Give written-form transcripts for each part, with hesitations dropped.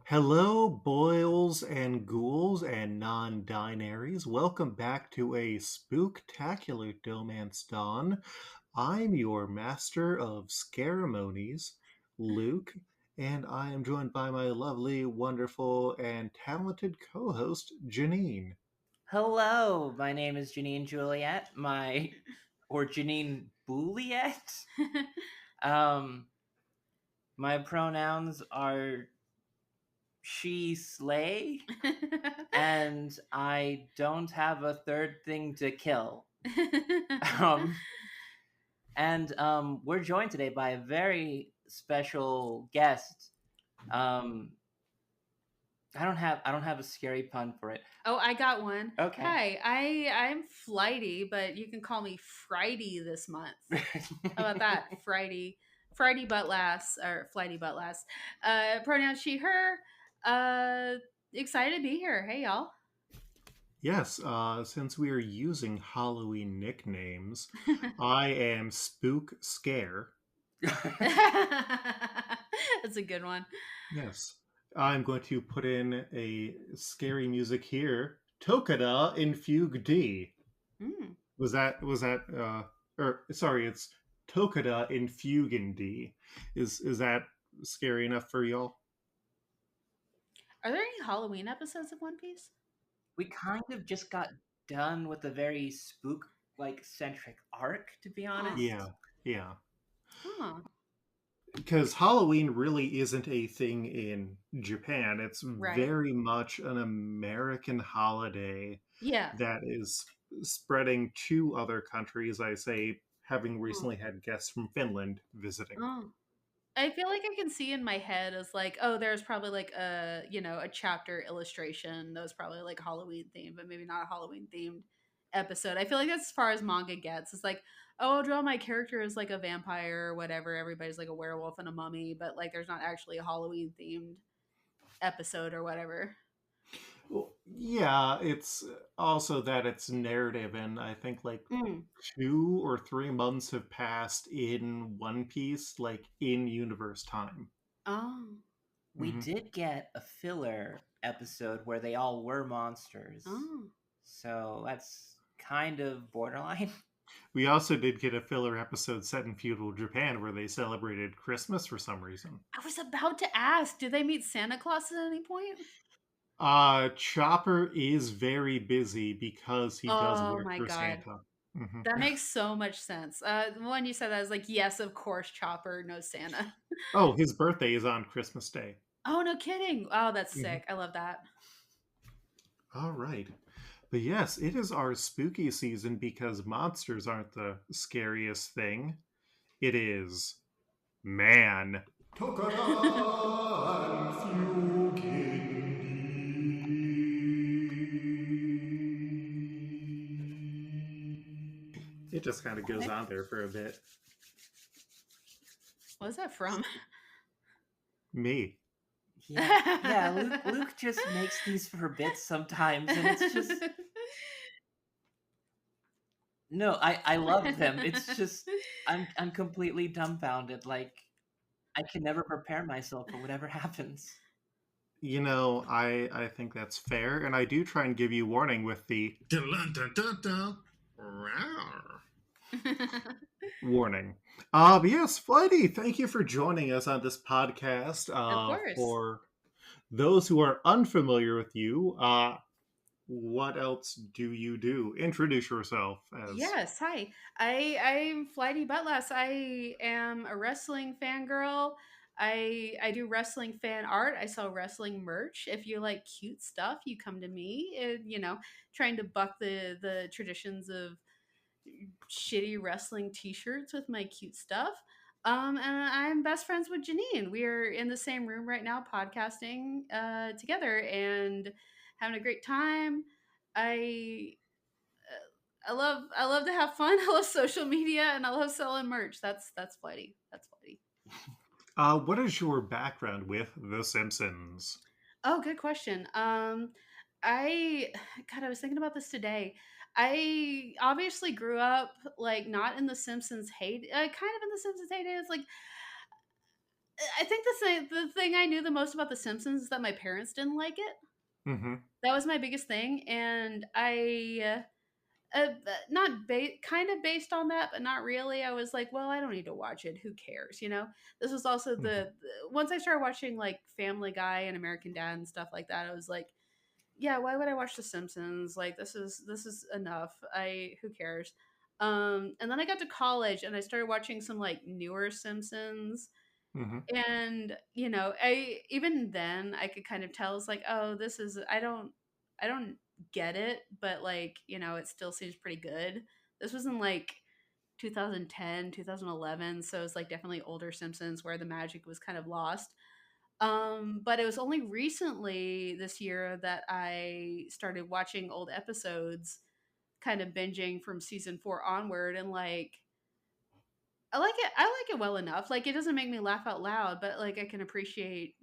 Hello, boils and ghouls and non-binaries. Welcome back to a spooktacular DohMance Dawn. I'm your master of ceremonies, Luke, and I am joined by my lovely, wonderful, and talented co-host, Janine. Hello, my name is Janine Juliet. Or Janine Bouliet. My pronouns are she, slay, and I don't have a third thing to kill. We're joined today by a very special guest. I don't have a scary pun for it. Oh, I got one. Okay. Hi, I'm Flighty, but you can call me Friday this month. How about that? Friday Buttlass, or Flighty Buttlass. Pronoun she, her. Excited to be here. Hey, y'all. Yes, since we are using Halloween nicknames, I am Spook Scare. That's a good one. Yes. I'm going to put in a scary music here. Tokada in Fugue D. Was that sorry, it's Tokada in Fugue in D. Is that scary enough for y'all? Are there any Halloween episodes of One Piece? We kind of just got done with a very centric arc, to be honest. Yeah. Huh. Because Halloween really isn't a thing in Japan. It's very much an American holiday that is spreading to other countries. I say, having recently had guests from Finland visiting. I feel like I can see in my head as like, oh, there's probably like a chapter illustration that was probably like Halloween themed, but maybe not a Halloween themed episode. I feel like that's as far as manga gets. It's like, oh, I'll draw my character as like a vampire or whatever. Everybody's like a werewolf and a mummy, but like there's not actually a Halloween themed episode or whatever. Well, yeah, it's also that it's narrative, and I think like 2 or 3 months have passed in One Piece, like in universe time. Oh. We did get a filler episode where they all were monsters. Oh. So that's kind of borderline. We also did get a filler episode set in feudal Japan where they celebrated Christmas for some reason. I was about to ask, did they meet Santa Claus at any point? Chopper is very busy because he does work for Santa. That makes so much sense. When you said that, I was like, yes, of course, Chopper knows Santa. Oh, his birthday is on Christmas Day. Oh, no kidding. Oh, that's sick. I love that. All right. But yes, it is our spooky season because monsters aren't the scariest thing. It is man. It just kind of goes on there for a bit. What is that from? Me. Yeah, Luke just makes these for bits sometimes, and it's just... No, I love them. It's just, I'm completely dumbfounded. Like, I can never prepare myself for whatever happens. You know, I think that's fair, and I do try and give you warning with the warning. But yes, Flighty, thank you for joining us on this podcast. Of course. For those who are unfamiliar with you, what else do you do? Introduce yourself. Yes, hi. I'm Flighty Buttlass. I am a wrestling fangirl. I do wrestling fan art. I sell wrestling merch. If you like cute stuff, you come to me. Trying to buck the traditions of shitty wrestling t-shirts with my cute stuff. And I'm best friends with Janine. We are in the same room right now podcasting together and having a great time. I love to have fun. I love social media and I love selling merch. That's Flighty. That's Flighty. What is your background with The Simpsons? Oh, good question. God, I was thinking about this today. I obviously grew up like not in the Simpsons hate, kind of in the Simpsons heyday. It's like I think the thing I knew the most about the Simpsons is that my parents didn't like it. Mm-hmm. That was my biggest thing, and not kind of based on that, but not really. I was like, well, I don't need to watch it. Who cares? This was also Mm-hmm. once I started watching like Family Guy and American Dad and stuff like that. I was like, yeah, why would I watch The Simpsons? Like this is enough. Who cares? And then I got to college and I started watching some like newer Simpsons. Mm-hmm. And I even then I could kind of tell it's like, oh, this is I don't get it, but like, it still seems pretty good. This was in like 2010, 2011, so it's like definitely older Simpsons where the magic was kind of lost. But it was only recently this year that I started watching old episodes, kind of binging from season 4 onward, and like I like it well enough. Like it doesn't make me laugh out loud, but like I can appreciate,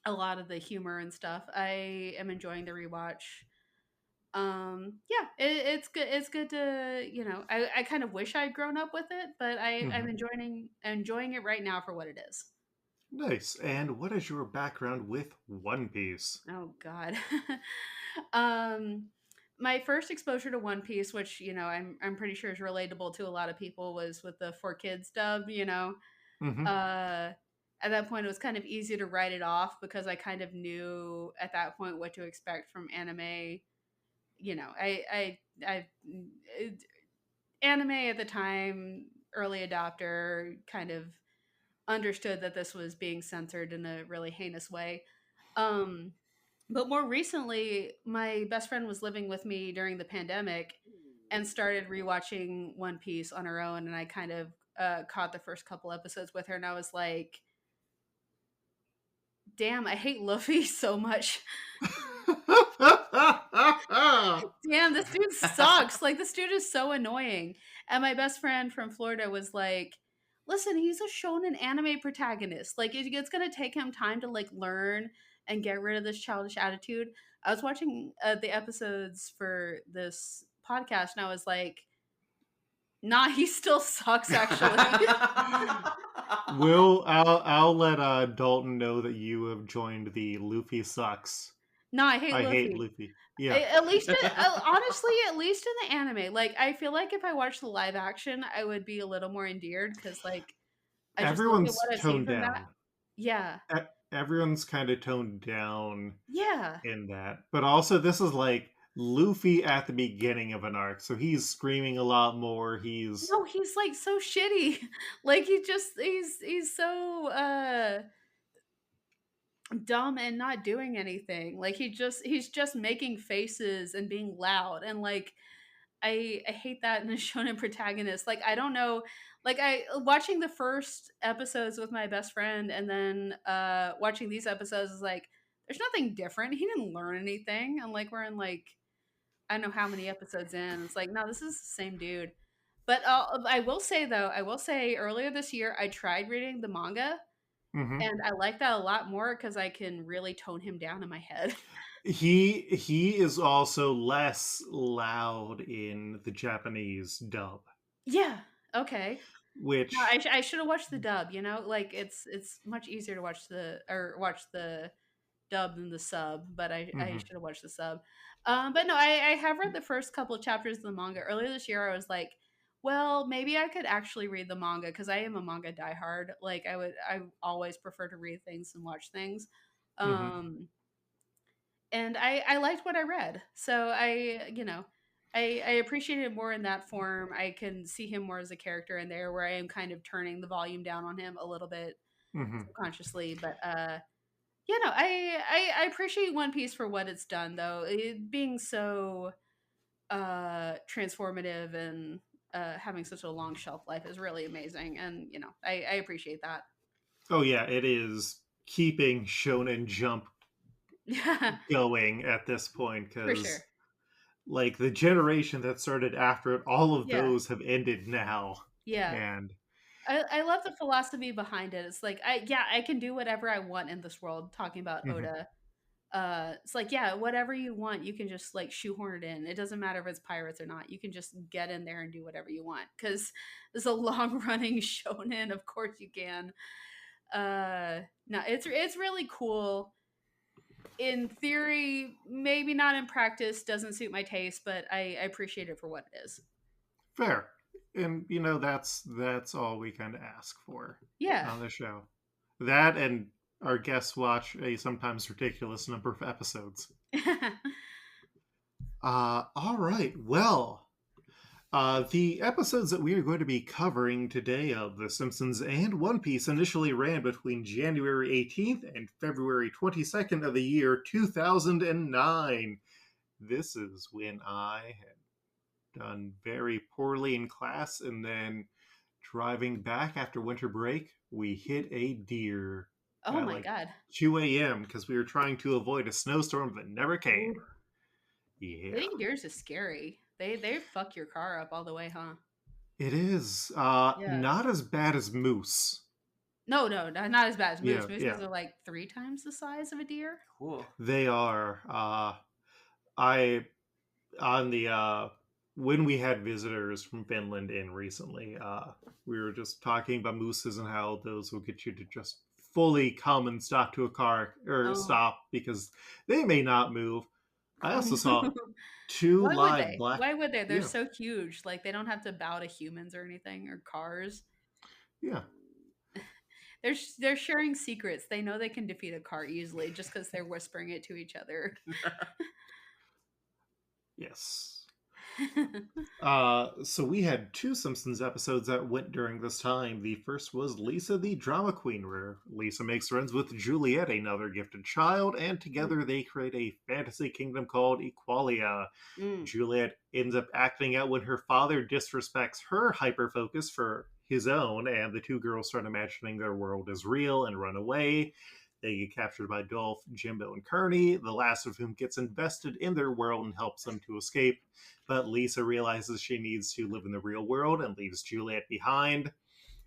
a lot of the humor and stuff. I am enjoying the rewatch. Yeah, it's good. It's good to, I kind of wish I'd grown up with it, but I'm Mm-hmm. enjoying it right now for what it is. Nice. And what is your background with One Piece? Oh God. um my first exposure to One Piece, which, I'm pretty sure is relatable to a lot of people, was with the 4 Kids dub. Mm-hmm. Uh at that point it was kind of easy to write it off because I kind of knew at that point what to expect from anime. I anime at the time, early adopter, kind of understood that this was being censored in a really heinous way. Um, but more recently, my best friend was living with me during the pandemic and started rewatching One Piece on her own, and I kind of caught the first couple episodes with her, and I was like, "Damn, I hate Luffy so much." Damn, this dude sucks. Like, this dude is so annoying. And my best friend from Florida was like, listen, he's a shonen anime protagonist. Like, it's going to take him time to, like, learn and get rid of this childish attitude. I was watching the episodes for this podcast, and I was like, nah, he still sucks, actually. I'll let Dalton know that you have joined the Luffy sucks. Nah, I hate I hate Luffy. Luffy. Yeah. At least, honestly, at least in the anime, like I feel like if I watched the live action, I would be a little more endeared because, like, I just look at Everyone's what I've seen toned from that. down. Yeah, Everyone's kind of toned down yeah. in that. But also, this is like Luffy at the beginning of an arc, so he's screaming a lot more. He's No, he's like so shitty. Like he's so dumb and not doing anything. Like he's just making faces and being loud, and like I hate that in a shonen protagonist. Like I don't know, like I watching the first episodes with my best friend and then watching these episodes is like there's nothing different. He didn't learn anything, and like we're in like I don't know how many episodes in. It's like no, this is the same dude. But I will say though, I will say earlier this year I tried reading the manga, Mhm. and I like that a lot more because I can really tone him down in my head. he is also less loud in the Japanese dub, Yeah. Okay. No, which I should have watched the dub. Like it's much easier to watch the dub than the sub. But I mhm, should have watched the sub. But no, I have read the first couple of chapters of the manga earlier this year. I was like, well, maybe I could actually read the manga because I am a manga diehard. Like I always prefer to read things and watch things. mhm, Um, and I liked what I read. So I appreciate it more in that form. I can see him more as a character in there, where I am kind of turning the volume down on him a little bit mhm. subconsciously. But yeah, no, I appreciate One Piece for what it's done, though. It being so transformative and having such a long shelf life is really amazing, and I appreciate that. Oh yeah, it is keeping Shonen Jump Yeah, going at this point for sure. because like the generation that started after it, all of Yeah, those have ended now, yeah. and I love the philosophy behind it. It's like I can do whatever I want in this world. Talking about mhm, Oda, it's like, yeah, whatever you want, you can just like shoehorn it in. It doesn't matter if it's pirates or not. You can just get in there and do whatever you want because it's a long running shonen. Of course you can. No, it's really cool. In theory, maybe not in practice. Doesn't suit my taste, but I appreciate it for what it is. Fair. And that's all we kind of ask for Yeah. on the show. That and our guests watch a sometimes ridiculous number of episodes. All right. Well, the episodes that we are going to be covering today of The Simpsons and One Piece initially ran between January 18th and February 22nd of the year 2009. This is when I had done very poorly in class, and then driving back after winter break, we hit a deer Oh at my like god. 2 a.m. because we were trying to avoid a snowstorm that never came. Ooh. Yeah. Hitting deers is scary. They fuck your car up all the way, huh? It is. Yeah. Not as bad as moose. No, not as bad as moose. Yeah, Mooses yeah. are like 3 times the size of a deer. Cool. They are. I on the when we had visitors from Finland in recently, we were just talking about mooses and how those will get you to just fully come and stop to a car or Oh. stop because they may not move. I also saw 2 Why would live they? black. Why would they? They're Yeah. so huge. Like they don't have to bow to humans or anything or cars. Yeah. They're sharing secrets. They know they can defeat a car easily just because they're whispering it to each other. Yes. So we had 2 Simpsons episodes that went during this time. The first was Lisa the Drama Queen, where Lisa makes friends with Juliet, another gifted child, and together they create a fantasy kingdom called Equalia. Juliet ends up acting out when her father disrespects her hyper-focus for his own, and the 2 girls start imagining their world is real and run away. They get captured by Dolph, Jimbo, and Kearney, the last of whom gets invested in their world and helps them to escape. But Lisa realizes she needs to live in the real world and leaves Juliet behind.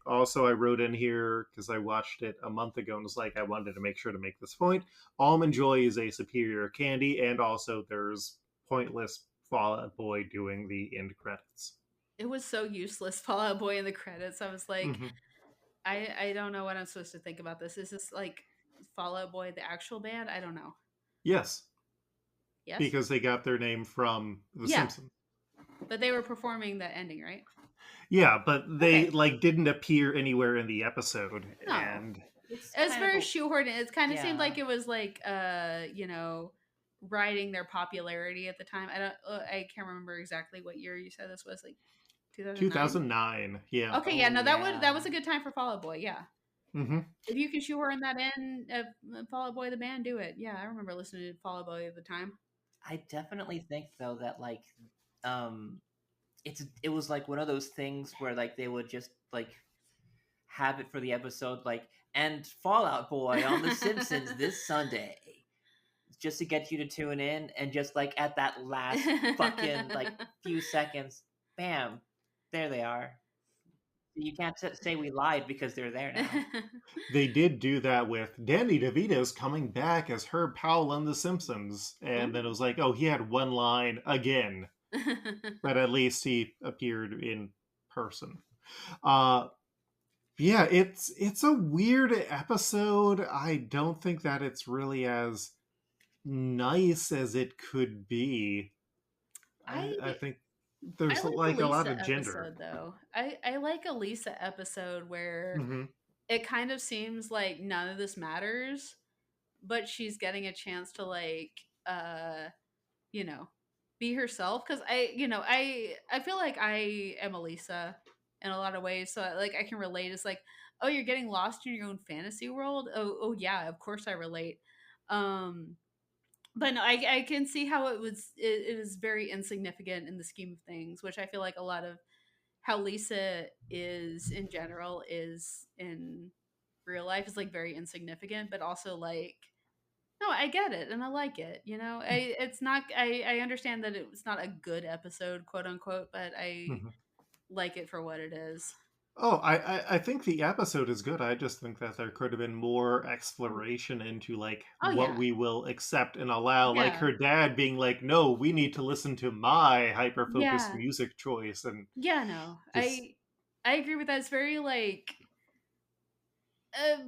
Also, I wrote in here, because I watched it a month ago and was like, I wanted to make sure to make this point. Almond Joy is a superior candy, and also there's pointless Fall Out Boy doing the end credits. It was so useless, Fall Out Boy in the credits. I was like, I don't know what I'm supposed to think about this. Is this like Fall Out Boy, the actual band? I don't know. Yes. Yes. Because they got their name from The Simpsons. But they were performing the ending, right? Yeah, but they didn't appear anywhere in the episode. No. And it's very shoehorned. It kind of seemed like it was like riding their popularity at the time. I can't remember exactly what year you said this was, like 2009. Yeah. Okay, yeah, no, that was a good time for Fall Out Boy, yeah. Mm-hmm. If you can shoehorn that in, Fall Out Boy the band, do it. Yeah, I remember listening to Fall Out Boy at the time. I definitely think though that like it was like one of those things where like they would just like have it for the episode like and Fall Out Boy on The Simpsons this Sunday, just to get you to tune in, and just like at that last fucking like few seconds, bam, there they are. You can't say we lied because they're there now. They did do that with Danny DeVito's coming back as Herb Powell on The Simpsons. And then it was like, oh, he had one line again. But at least he appeared in person. Yeah, it's a weird episode. I don't think that it's really as nice as it could be. I think there's like a lot of gender episode, though. I like a Lisa episode where it kind of seems like none of this matters, but she's getting a chance to like be herself, because I feel like I am a Lisa in a lot of ways, so like I can relate. It's like, oh, you're getting lost in your own fantasy world. Oh yeah, of course I relate. But no, I can see how it is very insignificant in the scheme of things, which I feel like a lot of how Lisa is in general is in real life is like very insignificant, but also like, no, I get it and I like it. It's not. I understand that it's not a good episode, quote unquote, but I like it for what it is. Oh, I think the episode is good. I just think that there could have been more exploration into like Oh what yeah, we will accept and allow. Like yeah, her dad being like, "No, we need to listen to my hyper focused yeah, music choice," and yeah. No, just I agree with that. It's very like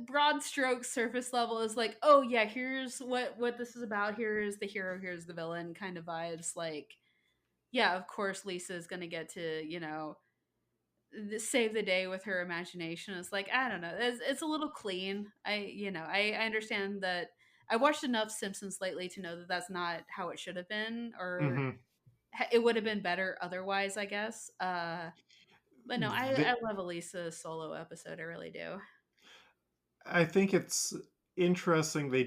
broad strokes, surface level is like, oh yeah, here's what this is about. Here's the hero, here's the villain kind of vibes. Like, yeah, of course Lisa is gonna get to save the day with her imagination. It's like I don't know, it's a little clean. I understand that. I watched enough Simpsons lately to know that that's not how it should have been, or mhm. it would have been better otherwise, I guess. But no, I The, love Elisa's solo episode. I really do. I think it's interesting they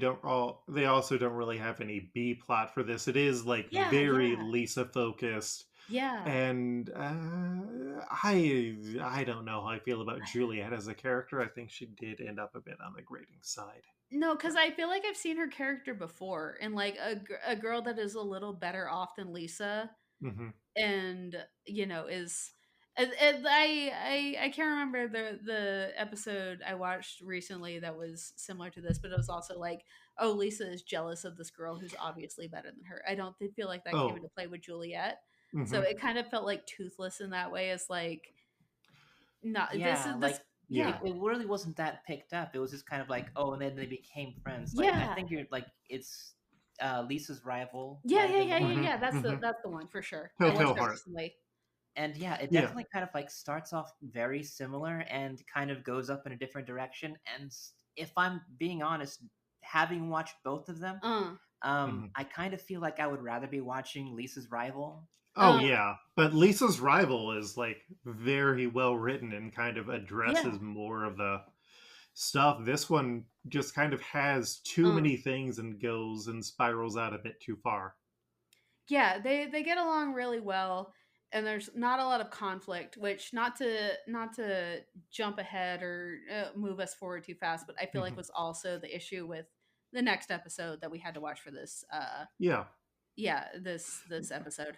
also don't really have any B plot for this. It is like Yeah, very yeah, Lisa focused. yeah. And I don't know how I feel about Juliet as a character. I think she did end up a bit on the grating side. No, because But I feel like I've seen her character before, and like a girl that is a little better off than Lisa, hmm and is. And I can't remember the episode I watched recently that was similar to this, but it was also like, oh, Lisa is jealous of this girl who's obviously better than her. I don't feel like that came oh, into play with Juliet, so hmm it kind of felt like toothless in that way. As like, not this Yeah, is this. like Yeah, yeah, it really wasn't that picked up. It was just kind of like, oh, and then they became friends. Like I yeah, think you're like it's Lisa's rival yeah, might have yeah, been the yeah, yeah, one. hmm yeah. That's hmm the one for sure. I watched Telltale that Heart. recently. And yeah, it Yeah, definitely kind of like starts off very similar and kind of goes up in a different direction. And if I'm being honest, having watched both of them, Uh, hmm I kind of feel like I would rather be watching Lisa's rival. oh uh, yeah. But Lisa's Rival is like very well written and kind of yeah, addresses more of the stuff. This one just kind of has too uh. many things and goes and spirals out a bit too far. Yeah, they get along really well, and there's not a lot of conflict. Which not to jump ahead or move us forward too fast, but I feel like hmm was also the issue with the next episode that we had to watch for this. Yeah. Yeah, this episode.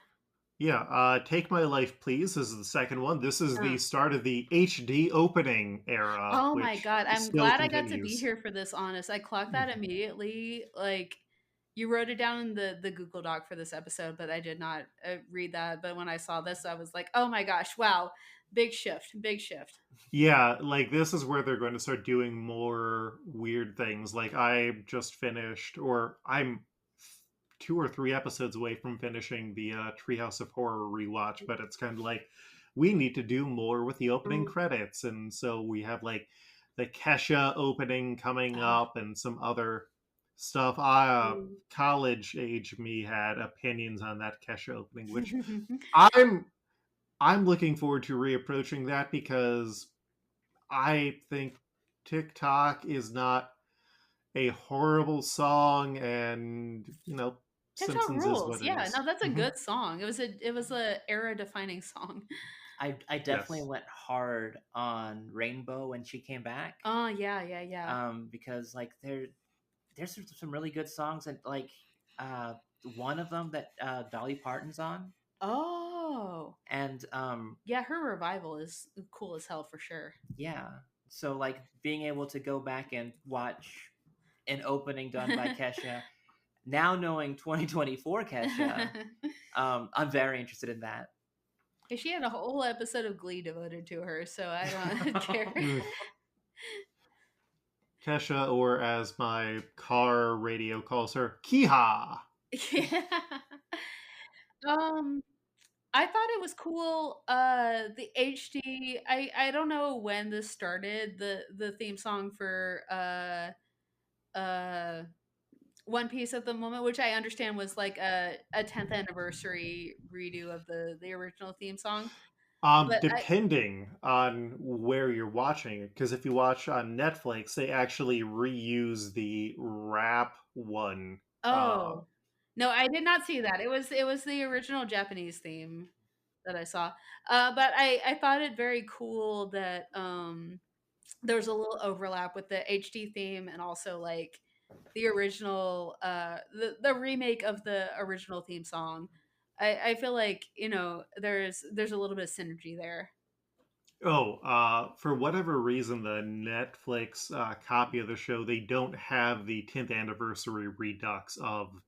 Yeah, Take My Life Please is the second one. This is the Uh. start of the HD opening era, Oh my which god, I'm still glad I got to be continues. here for this. Honest, I clocked that Mhm. immediately. Like you wrote it down in the Google Doc for this episode, but I did not read that. But when I saw this, I was like, oh my gosh, wow, big shift, big shift. Yeah, like this is where they're going to start doing more weird things. Like I just finished, or I'm 2 or 3 episodes away from finishing the Treehouse of Horror rewatch, but it's kind of like we need to do more with the opening Mm. credits, and so we have like the Kesha opening coming Ah, up and some other stuff. mm. College age me had opinions on that Kesha opening, which I'm I'm looking forward to reapproaching that because I think TikTok is not a horrible song, and TikTok Simpsons is rules. what it Yeah, is. no, that's a Mhm. good song. It was a era defining song. I definitely Yes. went hard on Rainbow when she came back. Oh yeah, yeah, yeah. Because like there's some really good songs and like uh one of them that Dolly Parton's on Oh and yeah, her revival is cool as hell for sure. yeah, so like being able to go back and watch an opening done by Kesha, now knowing 2024 Kesha, I'm very interested in that. She had a whole episode of Glee devoted to her, so I don't care. Mm. Kesha, or as my car radio calls her, Kiha. Yeah. Um, I thought it was cool. The HD. I don't know when this started. The theme song for uh One Piece at the moment, which I understand was like a 10th anniversary redo of the original theme song. But I Depending on where you're watching it, because if you watch on Netflix, they actually reuse the rap one. Uh, oh no, I did not see that. It was the original Japanese theme that I saw. But I thought it very cool that there was a little overlap with the HD theme and also like the original the remake of the original theme song. I feel like there's a little bit of synergy there. For whatever reason, the Netflix copy of the show, they don't have the 10th anniversary redux of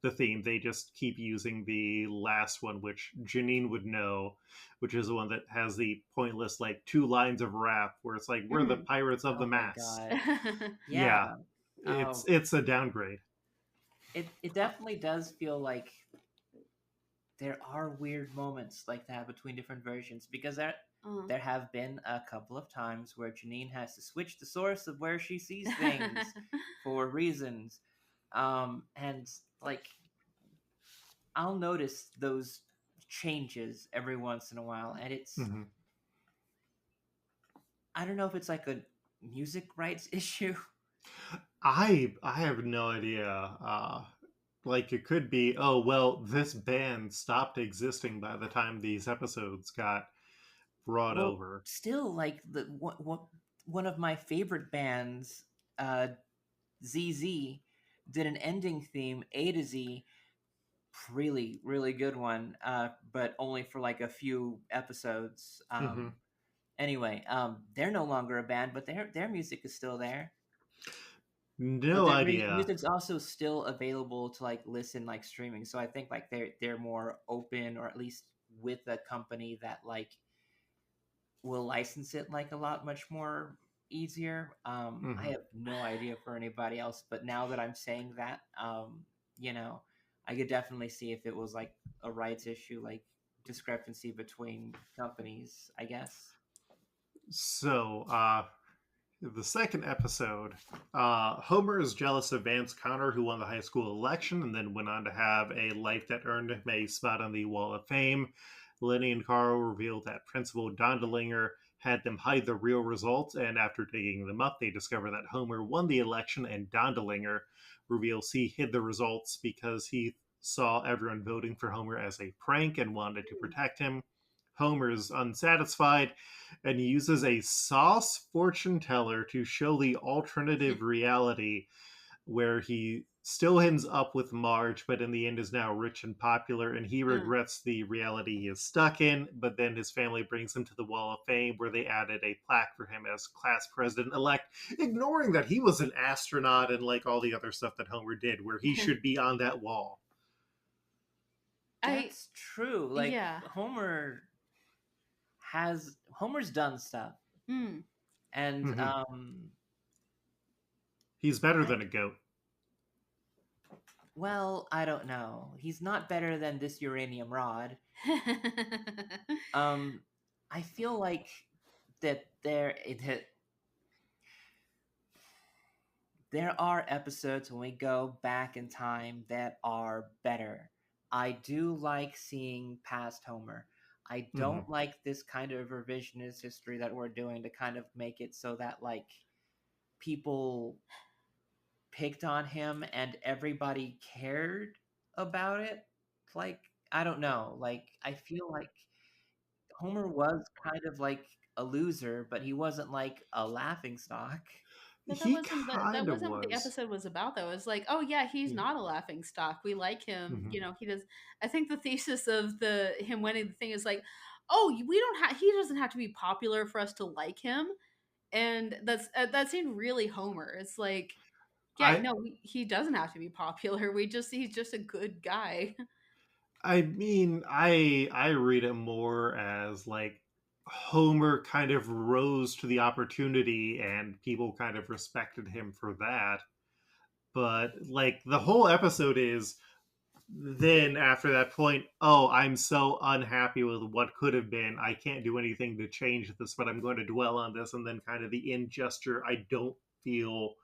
the theme. They just keep using the last one, which Janine would know, which is the one that has the pointless, like, 2 lines of rap where it's like, we're the Mm. pirates of the Oh my mast. god. Yeah. Yeah, Oh, it's a downgrade. it definitely does feel like there are weird moments like that between different versions because Uh. there have been a couple of times where Janine has to switch the source of where she sees things for reasons. And like I'll notice those changes every once in a while, and it's Mhm. I don't know if it's like a music rights issue. I have no idea. Like it could be, oh well, this band stopped existing by the time these episodes got brought Well, over. still like one of my favorite bands, uh, ZZ, did an ending theme A to Z, really really good one, but only for like a few episodes. Hmm. Anyway, they're no longer a band, but their music is still there. But No their idea. music's also still available to like listen like streaming. So I think like they're more open, or at least with a company that like will license it like a lot much more easier. I Hmm. have no idea for anybody else, but now that I'm saying that, you know, I could definitely see if it was like a rights issue, like discrepancy between companies, I guess. So, the second episode, Homer is jealous of Vance Connor, who won the high school election and then went on to have a life that earned him a spot on the Wall of Fame. Lenny and Carl revealed that Principal Dondelinger had them hide the real results, and after digging them up, they discover that Homer won the election, and Dondelinger reveals he hid the results because he saw everyone voting for Homer as a prank and wanted to protect him. Homer is unsatisfied and uses a sauce fortune teller to show the alternative reality where he still ends up with Marge, but in the end is now rich and popular, and he Uh. regrets the reality he is stuck in. But then his family brings him to the Wall of Fame, where they added a plaque for him as class president elect, ignoring that he was an astronaut and like all the other stuff that Homer did, where he should be on that wall. I That's true. Like yeah. Homer's done stuff, Mm. and Mm-hmm. He's better I than a goat. well, I don't know. He's not better than this uranium rod. Um, I feel like that there are episodes when we go back in time that are better. I do like seeing past Homer. I Mm-hmm. don't like this kind of revisionist history that we're doing to kind of make it so that like people picked on him and everybody cared about it. Like, I don't know. Like, I feel like Homer was kind of like a loser, but he wasn't like a laughing stock. But He that kind of wasn't what the was. episode was about though. It was like, oh yeah, he's not a laughing stock. We like him. Mm-hmm. You know, he does. I think the thesis of the him winning the thing is like, oh, we don't have. He doesn't have to be popular for us to like him. And that seemed really Homer. It's like, yeah, I no, he doesn't have to be popular. He's just a good guy. I mean, I read it more as like Homer kind of rose to the opportunity and people kind of respected him for that. But like the whole episode is then after that point, oh, I'm so unhappy with what could have been. I can't do anything to change this, but I'm going to dwell on this. And then kind of the end gesture, I don't feel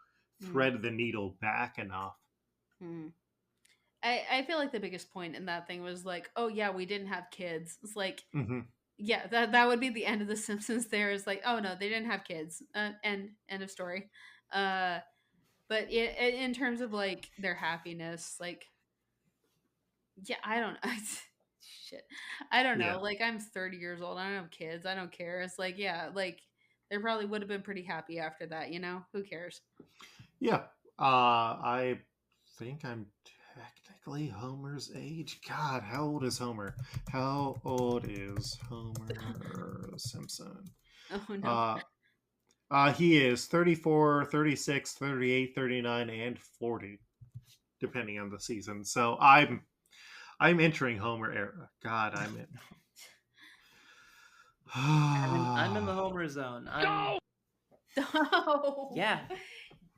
Mm, thread the needle back enough. mm. I feel like the biggest point in that thing was like, oh yeah, we didn't have kids. It's like, Hmm. yeah, that would be the end of the Simpsons. There is like, oh no, they didn't have kids. End of story. Uh, but in terms of like their happiness, like, yeah, I don't know. Shit, I don't Yeah. know. Like, I'm 30 years old. I don't have kids. I don't care. It's like, yeah, like they probably would have been pretty happy after that. You know, who cares? Yeah. I think I'm technically Homer's age. God, how old is Homer? How old is Homer Simpson? Oh no. He is 34, 36, 38, 39, and 40, depending on the season. So I'm entering Homer era. God, I'm in. I'm in the Homer zone. Oh. Yeah.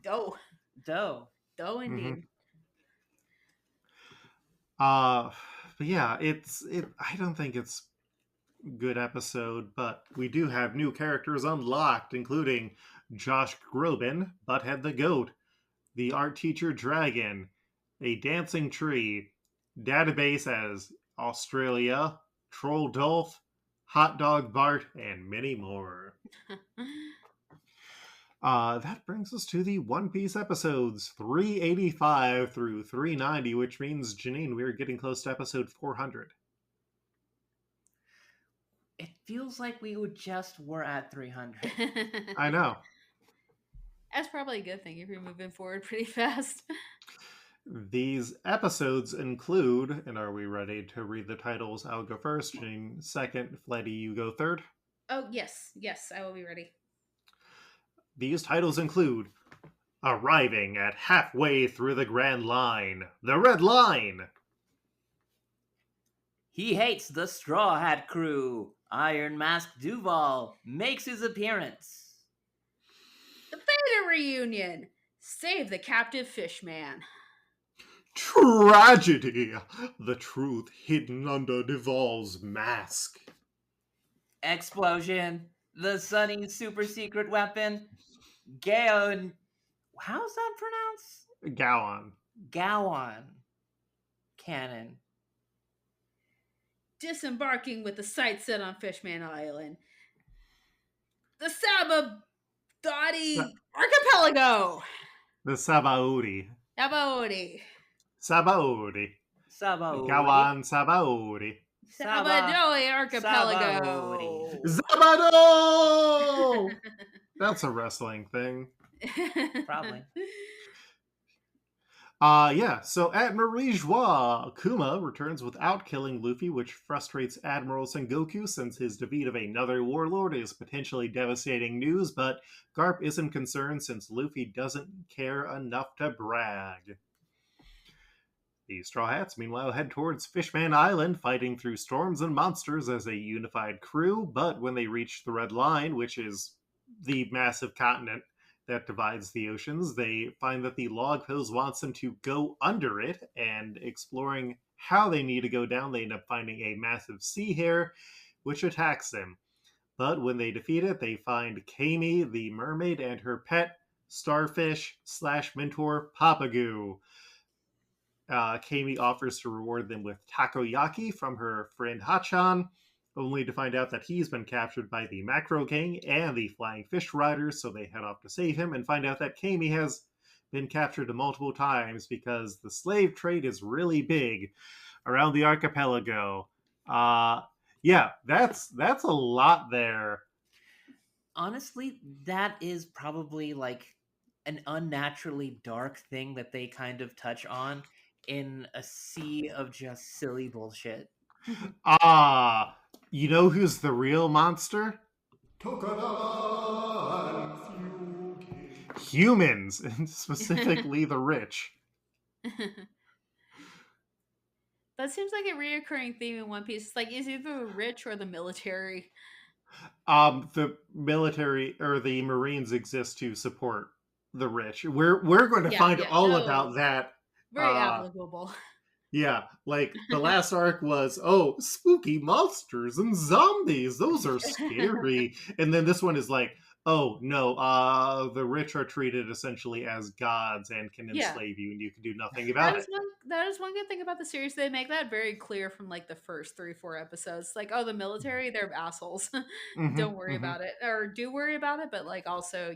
Dough. Dough. Dough indeed. But yeah, I don't think it's a good episode, but we do have new characters unlocked, including Josh Groban, Butthead the Goat, the art teacher Dragon, a dancing tree, database as Australia, Troll Dolph, Hot Dog Bart, and many more. That brings us to the One Piece episodes 385 through 390, which means, Janine, we're getting close to episode 400. It feels like we were at 300. I know. That's probably a good thing if you're moving forward pretty fast. These episodes include, and are we ready to read the titles? I'll go first, Janine second, Flighty, you go third. Oh, yes, I will be ready. These titles include Arriving at Halfway Through the Grand Line, The Red Line. He hates the Straw Hat Crew. Iron Mask Duval makes his appearance. The Beta Reunion. Save the captive fishman. Tragedy. The truth hidden under Duval's mask. Explosion. The Sunny super secret weapon. Gaon. How's that pronounced? Gowan. Cannon. Disembarking with the sights set on Fishman Island. The Sabadoti Archipelago. The Sabaody. Sabaody. Gawan Sabaody. Sabadoi Archipelago. Zabado! That's a wrestling thing. Probably. So at Marie Joie, Kuma returns without killing Luffy, which frustrates Admiral Sengoku since his defeat of another warlord is potentially devastating news, but Garp isn't concerned since Luffy doesn't care enough to brag. The Straw Hats, meanwhile, head towards Fishman Island, fighting through storms and monsters as a unified crew, but when they reach the Red Line, which is the massive continent that divides the oceans, they find that the log pose wants them to go under it, and exploring how they need to go down, they end up finding a massive sea hare, which attacks them. But when they defeat it, they find Kami, the mermaid, and her pet, starfish / mentor, Papagoo. Kami offers to reward them with takoyaki from her friend Hachan, only to find out that he's been captured by the Macro Gang and the Flying Fish Riders, so they head off to save him and find out that Kami has been captured multiple times because the slave trade is really big around the archipelago. That's a lot there. Honestly, that is probably like an unnaturally dark thing that they kind of touch on in a sea of just silly bullshit. You know who's the real monster? Humans, and specifically the rich. That seems like a reoccurring theme in One Piece. It's like, is either the rich or the military. The military or the Marines exist to support the rich. We're going to find all about that. Very applicable. Yeah, like the last arc was, spooky monsters and zombies. Those are scary. And then this one is like, oh no, the rich are treated essentially as gods and can enslave you, and you can do nothing about it. That is one good thing about the series. They make that very clear from like the first 3-4 episodes. Like, the military, they're assholes. Don't worry about it, or do worry about it, but like also,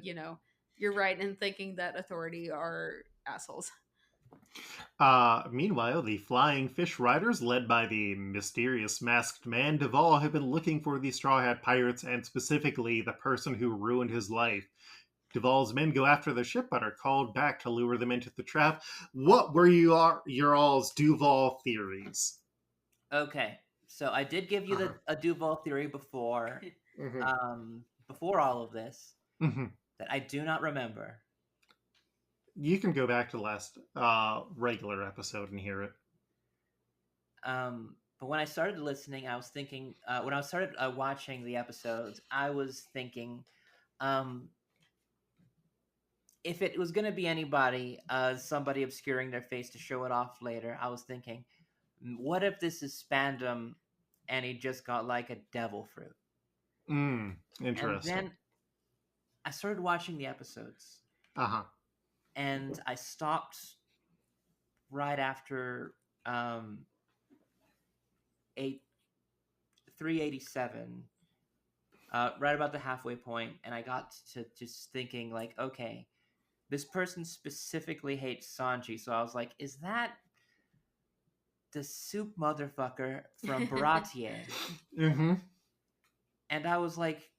you're right in thinking that authority are assholes. Meanwhile, the Flying Fish Riders, led by the mysterious masked man Duval, have been looking for the Straw Hat Pirates and specifically the person who ruined his life. Duval's men go after the ship but are called back to lure them into the trap. What were your all's Duval theories? Okay, so I did give you a Duval theory before, before all of this Mhm. that I do not remember. You can go back to the last regular episode and hear it. But when I started listening, I was thinking, when I started watching the episodes, I was thinking, if it was going to be anybody, somebody obscuring their face to show it off later, I was thinking, what if this is Spandam and he just got like a devil fruit? And Interesting. then I started watching the episodes. Uh-huh. And I stopped right after 387, right about the halfway point, and I got to just thinking like, okay, this person specifically hates Sanji, so I was like, is that the soup motherfucker from Baratier? Mm-hmm. And I was like,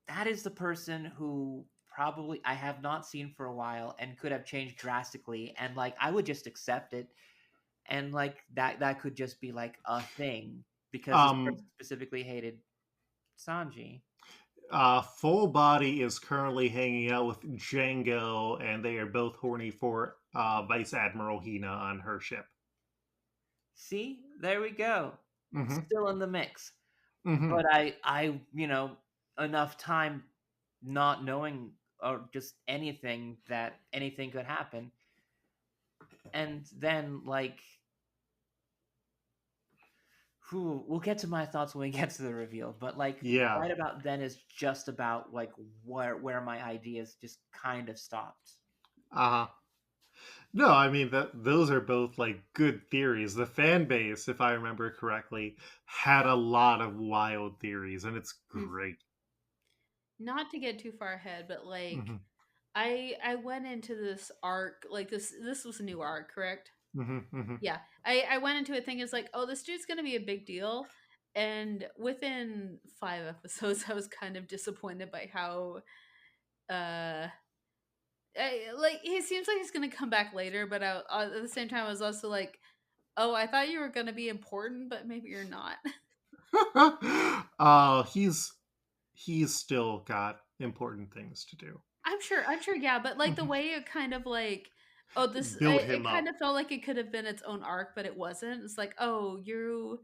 that is the person who probably I have not seen for a while and could have changed drastically, and like I would just accept it, and like that could just be like a thing because this person specifically hated Sanji. Full Body is currently hanging out with Django, and they are both horny for Vice Admiral Hina on her ship. See, there we go. Mm-hmm. Still in the mix. Mm-hmm. But I, enough time not knowing or just anything that anything could happen. And then like we'll get to my thoughts when we get to the reveal, but like right about then is just about like where my ideas just kind of stopped. Uh-huh. No, I mean those are both like good theories. The fan base, if I remember correctly, had a lot of wild theories, and it's great. Not to get too far ahead, but like Mm-hmm. I went into this arc, like this was a new arc, correct? Mm-hmm. Mm-hmm. Yeah. I went into it thinking it's like, oh, this dude's gonna be a big deal. And within 5 episodes, I was kind of disappointed by how like he seems like he's gonna come back later, but at the same time I was also like, oh, I thought you were gonna be important, but maybe you're not. He's still got important things to do. I'm sure, yeah, but like the way it kind of like, oh, Build it him kind up. of felt like it could have been its own arc, but it wasn't. It's like, oh, you're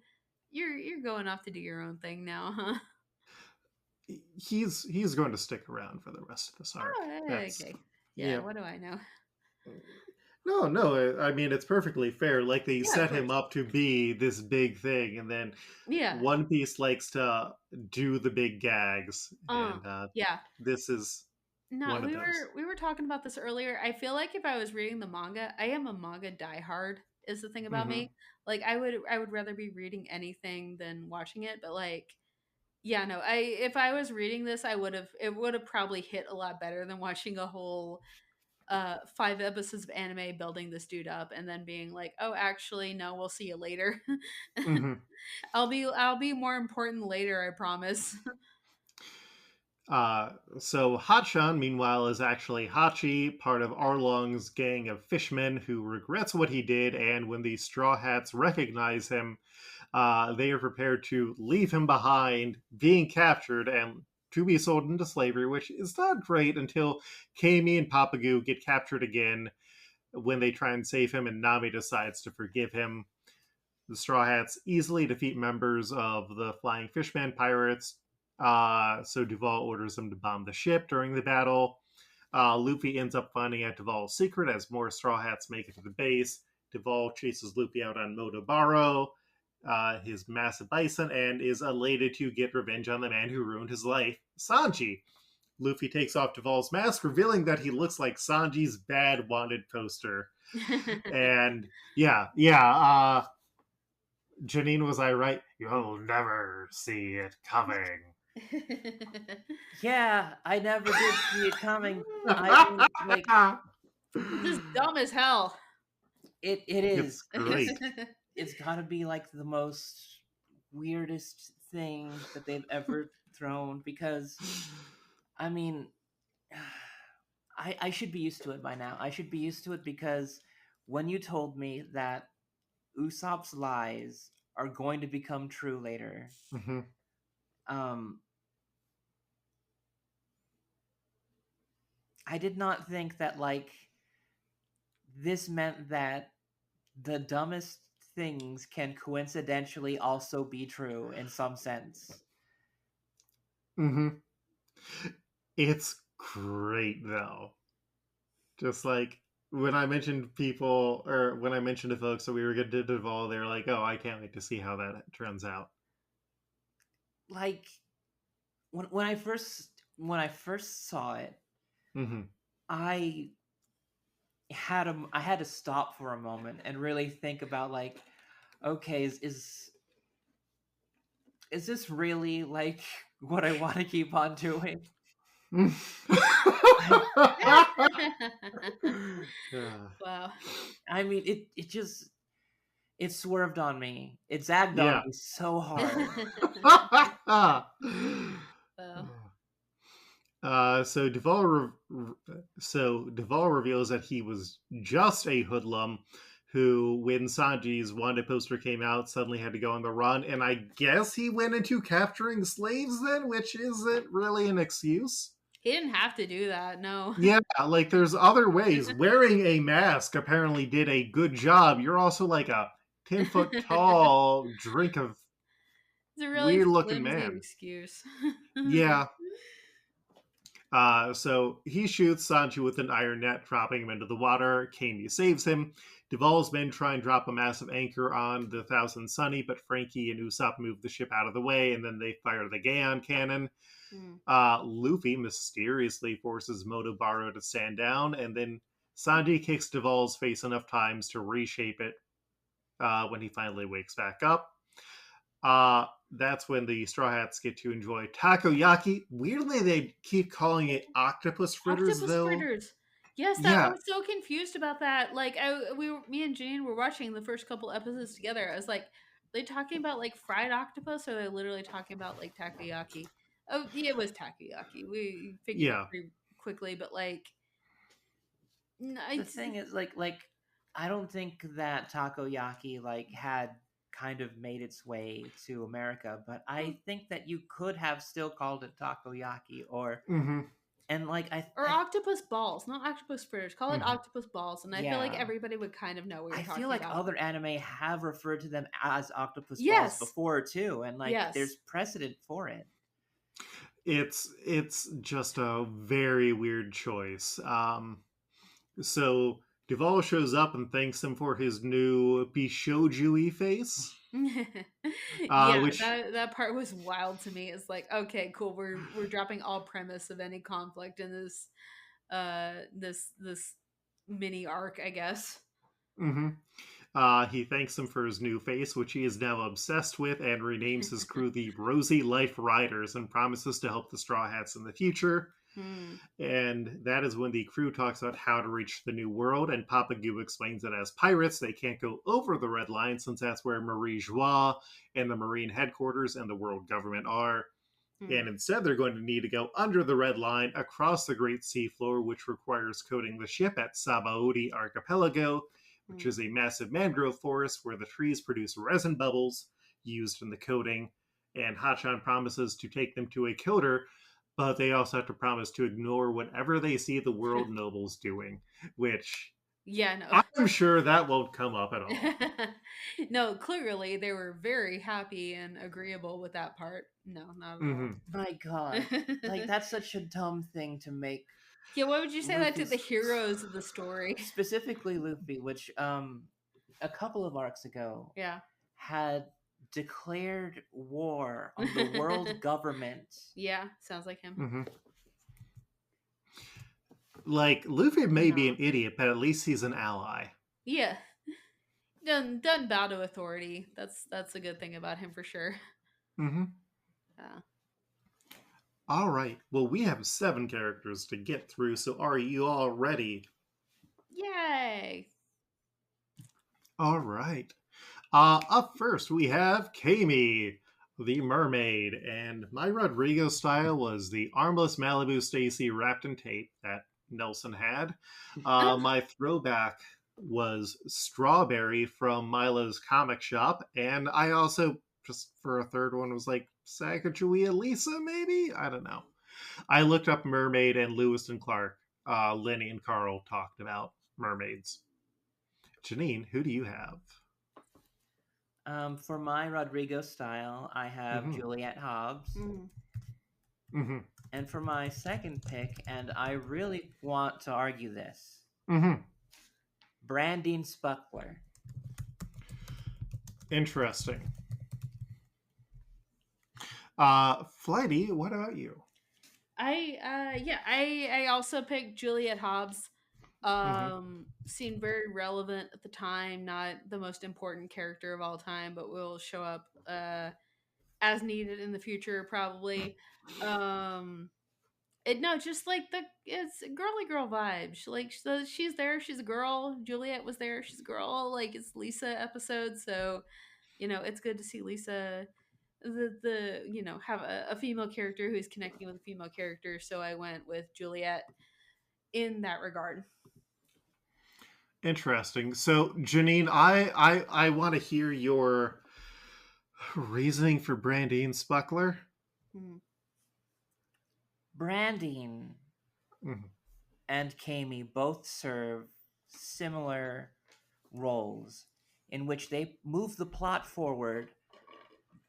going off to do your own thing now, huh? He's going to stick around for the rest of this arc. Oh, okay. Yeah, what do I know? No. I mean, it's perfectly fair. Like they set him course. up to be this big thing, and then One Piece likes to do the big gags, and this is one of those. We were talking about this earlier. I feel like if I was reading the manga, I am a manga diehard. Is the thing about me. Like I would rather be reading anything than watching it. But like, yeah, no. If I was reading this, it would have probably hit a lot better than watching a whole 5 episodes of anime building this dude up and then being like, oh, actually, no, we'll see you later. I'll be more important later, I promise. So Hachan, meanwhile, is actually Hachi, part of Arlong's gang of fishmen who regrets what he did, and when the Straw Hats recognize him, they are prepared to leave him behind, being captured and to be sold into slavery, which is not great until Kami and Papagoo get captured again when they try and save him, and Nami decides to forgive him. The Straw Hats easily defeat members of the Flying Fishman pirates, so Duval orders them to bomb the ship during the battle. Luffy ends up finding out Duval's secret as more Straw Hats make it to the base. Duval chases Luffy out on Motobaro, his massive bison, and is elated to get revenge on the man who ruined his life, Sanji. Luffy takes off Duval's mask, revealing that he looks like Sanji's bad wanted poster. And Janine, was I right? You'll never see it coming. Yeah, I never did see it coming. I mean, like, this is dumb as hell. It is. It's great. It's gotta be like the most weirdest thing that they've ever thrown, because I mean, I should be used to it by now. I should be used to it because when you told me that Usopp's lies are going to become true later, I did not think that, like, this meant that the dumbest things can coincidentally also be true in some sense. Mm-hmm. It's great, though. Just like when I mentioned people, or when I mentioned to folks that we were going to Duval, they're like, "Oh, I can't wait to see how that turns out." Like, when I first saw it, Mm-hmm. I I had to stop for a moment and really think about, like, okay, is this really, like, what I want to keep on doing? Wow. I mean, it swerved on me. It zagged on Yeah. me so hard. Wow. So Duval reveals that he was just a hoodlum who, when Sanji's wanted poster came out, suddenly had to go on the run, and I guess he went into capturing slaves then, which isn't really an excuse. He didn't have to do that, no. Yeah, like there's other ways. Wearing a mask apparently did a good job. You're also like a 10-foot tall drink of It's a really weird looking flimsy man. excuse. Yeah. So he shoots Sanji with an iron net, dropping him into the water. Kami saves him. Duval's men try and drop a massive anchor on the Thousand Sunny, but Frankie and Usopp move the ship out of the way, and then they fire the Gaon cannon. Luffy mysteriously forces Motobaro to stand down, and then Sanji kicks Duval's face enough times to reshape it when he finally wakes back up. That's when the Straw Hats get to enjoy takoyaki. Weirdly, they keep calling it octopus fritters, Octopus though. fritters. Yes, I was so confused about that. Like, me and Janine were watching the first couple episodes together. I was like, are they talking about like fried octopus, or are they literally talking about like takoyaki? Oh, yeah, it was takoyaki. We figured it pretty quickly, but like, the thing is, like, I don't think that takoyaki like had kind of made its way to America, but I think that you could have still called it takoyaki, or and like octopus balls, not octopus fritters. Call it octopus balls, and I feel like everybody would kind of know what you're talking about. I feel like other anime have referred to them as octopus balls before too, and like there's precedent for it. It's just a very weird choice. So Duval shows up and thanks him for his new Bishoju-y face. That part was wild to me. It's like, okay, cool. We're dropping all premise of any conflict in this this mini arc, I guess. He thanks him for his new face, which he is now obsessed with, and renames his crew the Rosy Life Riders and promises to help the Straw Hats in the future. And that is when the crew talks about how to reach the new world, and Papa Goo explains that as pirates, they can't go over the Red Line since that's where Marie Joie and the Marine headquarters and the world government are. And instead, they're going to need to go under the Red Line across the Great Seafloor, which requires coating the ship at Sabaody Archipelago, which is a massive mangrove forest where the trees produce resin bubbles used in the coating. And Hachan promises to take them to a coater, but they also have to promise to ignore whatever they see the world nobles doing, which I'm sure that won't come up at all. No, clearly they were very happy and agreeable with that part. No, not at all. My God, like that's such a dumb thing to make. Yeah, why would you say that to the heroes of the story? Specifically Luffy, which a couple of arcs ago had declared war on the world government. Yeah, sounds like him. Like, Luffy may be an idiot, but at least he's an ally. Yeah. Doesn't bow to authority. That's a good thing about him for sure. All right. Well, we have 7 characters to get through, so are you all ready? Yay! All right. Up first, we have Kami, the mermaid, and my Rodrigo style was the armless Malibu Stacy wrapped in tape that Nelson had. My throwback was Strawberry from Milo's comic shop, and I also, just for a third one, was like Sacagawea Lisa, maybe? I don't know. I looked up Mermaid and Lewis and Clark Lenny and Carl talked about mermaids. Janine, who do you have? For my Rodrigo style, I have Juliet Hobbs. And for my second pick, and I really want to argue this, Brandine Spuckler. Interesting. Flighty, what about you? I also picked Juliet Hobbs. Seemed very relevant at the time, not the most important character of all time, but will show up as needed in the future probably. Just like it's girly girl vibes. She's there, she's a girl. Juliet was there, she's a girl. Like it's Lisa episode, so it's good to see Lisa have a female character who's connecting with a female character. So I went with Juliet in that regard. Interesting. So Janine, I want to hear your reasoning for Brandine Spuckler. Brandine and Kami both serve similar roles in which they move the plot forward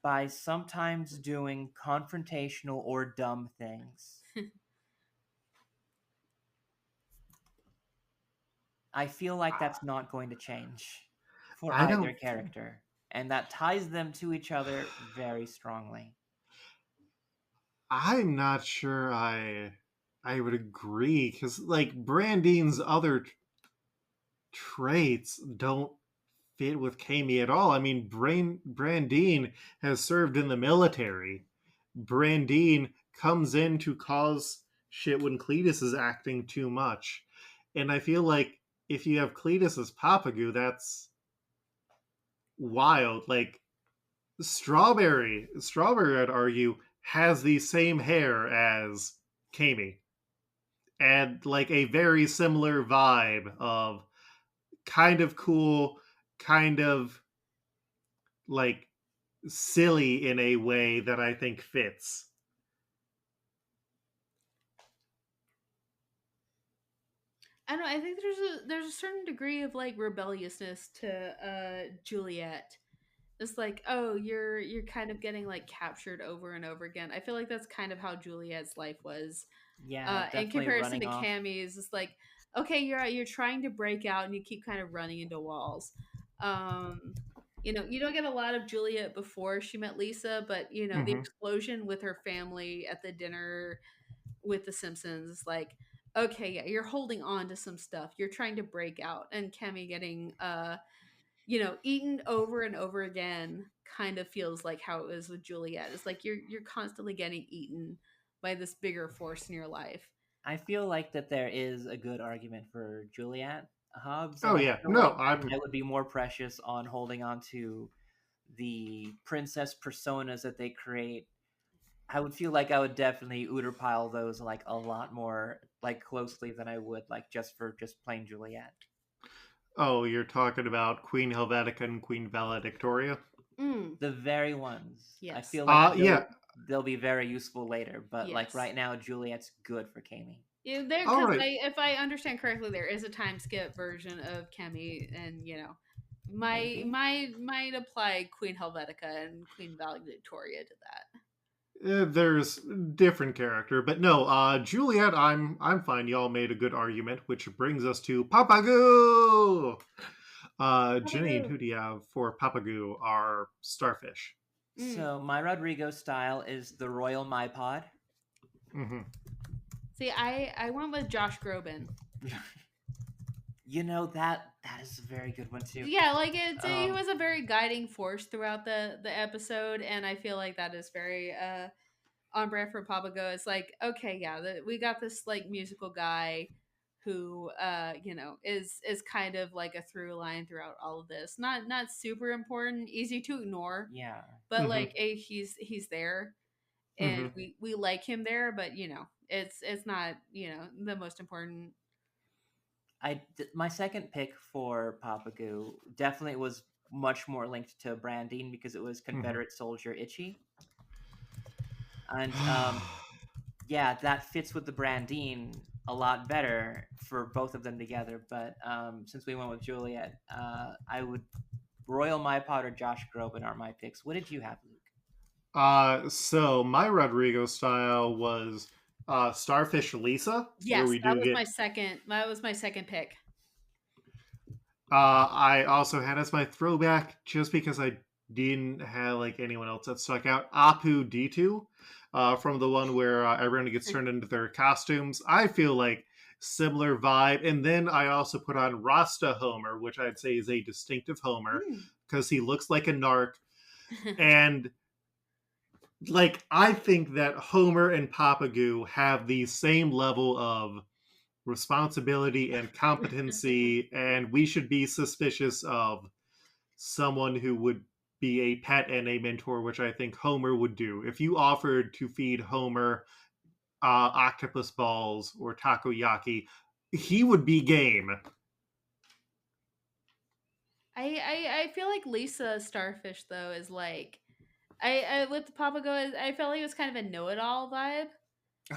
by sometimes doing confrontational or dumb things. I feel like that's not going to change for either character, and that ties them to each other very strongly. I'm not sure I would agree, because like Brandine's other traits don't fit with Kami at all. I mean, Brandine has served in the military. Brandine comes in to cause shit when Cletus is acting too much. And I feel like if you have Cletus as Papagu, that's wild. Like Strawberry, I'd argue, has the same hair as Kami. And like a very similar vibe of kind of cool, kind of like silly in a way that I think fits. I don't know. I think there's a certain degree of like rebelliousness to Juliet. It's like, oh, you're kind of getting like captured over and over again. I feel like that's kind of how Juliet's life was. Yeah, in comparison to Kami's, it's like, okay, you're trying to break out and you keep kind of running into walls. You don't get a lot of Juliet before she met Lisa, but the explosion with her family at the dinner with the Simpsons is like, okay, yeah, you're holding on to some stuff. You're trying to break out, and Kami getting eaten over and over again kind of feels like how it was with Juliet. It's like you're constantly getting eaten by this bigger force in your life. I feel like that there is a good argument for Juliet Hobbs. Oh yeah, no, I would be more precious on holding on to the princess personas that they create. I would feel like I would definitely Uterpile those like a lot more like closely than I would like just plain Juliet. Oh, you're talking about Queen Helvetica and Queen Valedictoria? The very ones. Yes. I feel like they'll be very useful later, but like right now, Juliet's good for Kami. Yeah, if I understand correctly, there is a time skip version of Kami, and might apply Queen Helvetica and Queen Valedictoria to that. There's different character, but no, Juliet, I'm fine. Y'all made a good argument, which brings us to Papagu. Janine, who do you have for Papagu, our starfish? So my Rodrigo style is the Royal Mypod. See, I went with Josh Groban. That is a very good one too. Yeah, like he was a very guiding force throughout the episode, and I feel like that is very on brand for Papago. It's like, okay, yeah, we got this like musical guy who is kind of like a through line throughout all of this. Not super important, easy to ignore. Yeah, but like he's there, and we like him there, but it's not the most important. My second pick for Papagu definitely was much more linked to Brandine because it was Confederate soldier Itchy. And yeah, that fits with the Brandine a lot better for both of them together. But since we went with Juliet, I would Royal My Pod or Josh Groban are my picks. What did you have, Luke? So my Rodrigo style was Starfish Lisa, where Yes, we that do was get. my second. That was my second pick. I also had as my throwback, just because I didn't have like anyone else that stuck out, Apu D2, from the one where everyone gets turned into their costumes. I feel like similar vibe. And then I also put on Rasta Homer, which I'd say is a distinctive Homer because he looks like a narc. And like, I think that Homer and Papagoo have the same level of responsibility and competency, and we should be suspicious of someone who would be a pet and a mentor, which I think Homer would do. If you offered to feed Homer octopus balls or takoyaki, he would be game. I feel like Lisa Starfish though is like I with the Papago I felt like it was kind of a know-it-all vibe.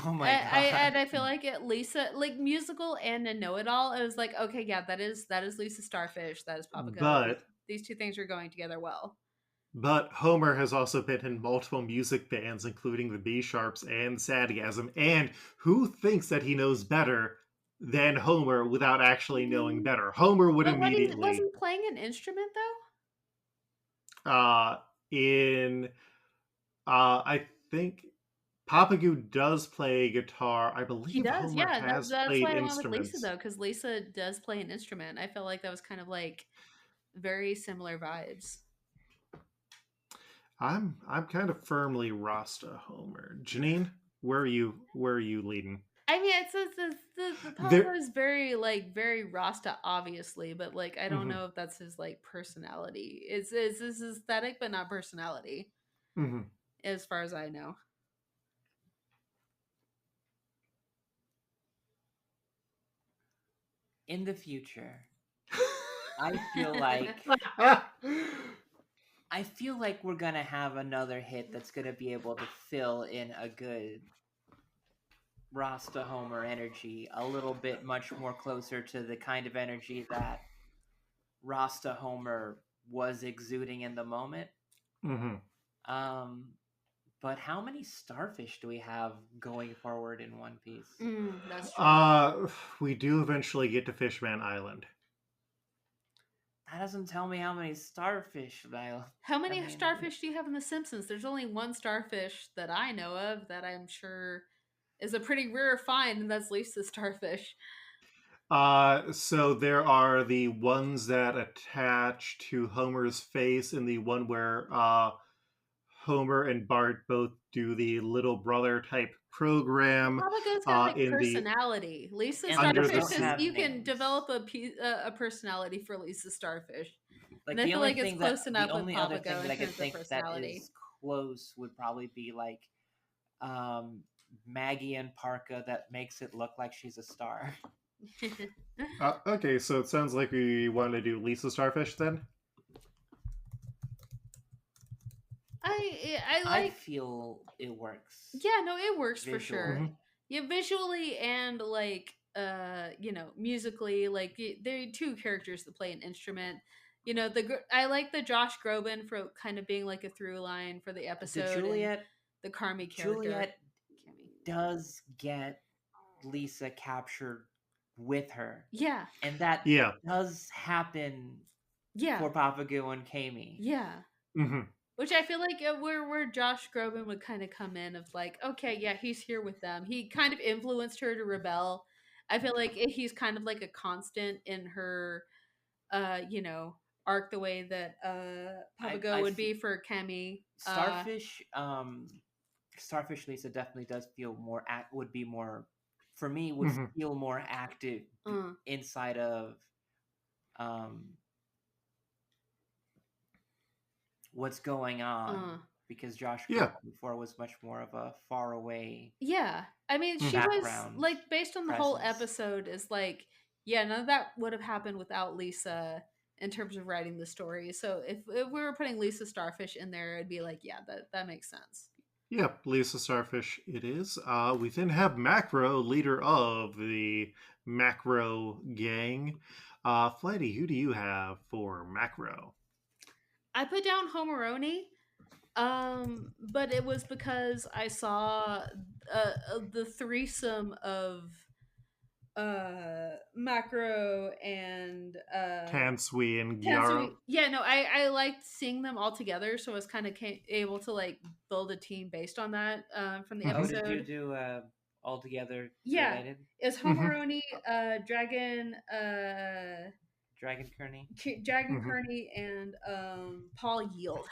Oh my god! And I feel like Lisa like musical and a know-it-all. It was like okay, yeah, that is Lisa Starfish, that is Papago. But These two things are going together well. Homer has also been in multiple music bands, including the B Sharps and Sadgasm. And who thinks that he knows better than Homer without actually knowing better? Homer would But what he immediately, wasn't playing an instrument uh, in, I think Papagoo does play guitar. I though? He believe does, Homer yeah. has That's played why I went with Lisa instruments. though, because Lisa does play an instrument. I felt like that was kind of like very similar vibes. I'm kind of firmly Rasta Homer. Janine, where are you leading? I mean, the Pablo There. is very like very Rasta, obviously, but like I don't Mhm, know if that's his like personality. It's his aesthetic, but not personality, mhm. as far as I know. In the future, I feel like we're gonna have another hit that's gonna be able to fill in a good Rasta Homer energy, a little bit much more closer to the kind of energy that Rasta Homer was exuding in the moment. Mhm. Um, but how many starfish do we have going forward in One Piece? That's true. We do eventually get to Fishman Island. That doesn't tell me how many starfish. How many starfish do you have in The Simpsons? There's only one starfish that I know of that I'm sure is a pretty rare find, and that's Lisa Starfish. So there are the ones that attach to Homer's face, and the one where Homer and Bart both do the little brother type program. Papago's got like In the personality. Lisa And under those the Starfish don't is have you can names. develop a personality for Lisa Starfish. Like And I the feel only like it's thing that close enough with other thing Papago that in I could terms of think that personality. is close would probably be like Maggie and Parka that makes it look like she's a star. Okay, so it sounds like we want to do Lisa Starfish then. I I like feel it works. yeah, no, it works for sure. Visually. Yeah, visually and like you know, musically, like they're two characters that play an instrument. You know, I like the Josh Groban for kind of being like a through line for the The episode, and Juliet the Carmi character. Juliet does get Lisa captured with her. Yeah, And that Yeah. does happen yeah, for Papagoo and Kami. yeah. Hmm. Which I feel like where Josh Groban would kind of come in of like, okay, yeah, he's here with them. He kind of influenced her to rebel. I feel like he's kind of like a constant in her, you know, arc the way that Papago would be for Kemi. Starfish Lisa definitely does feel more would be more for me would Hmm. feel more active inside of what's going on because Josh Yeah. before was much more of a far away. Yeah, I mean, she was like based on the whole episode is like, yeah, none of that would have happened without Lisa in terms of writing the story. So if we were putting Lisa Starfish in there, it'd be like, yeah, that makes sense. Yep, Lisa Starfish it is. We then have Macro, leader of the Macro gang. Flighty, who do you have for Macro? I put down Homeroni, but it was because I saw the threesome of Macro and Tansui and Gyaro. Tansui. Yeah, no, I liked seeing them all together, so I was kind of able to like build a team based on that from the Oh, did you episode. do all together Yeah, related? it's Homeroni, Dragon, Dragon Kearney? Dragon Mhm. Kearney, and Paul Yield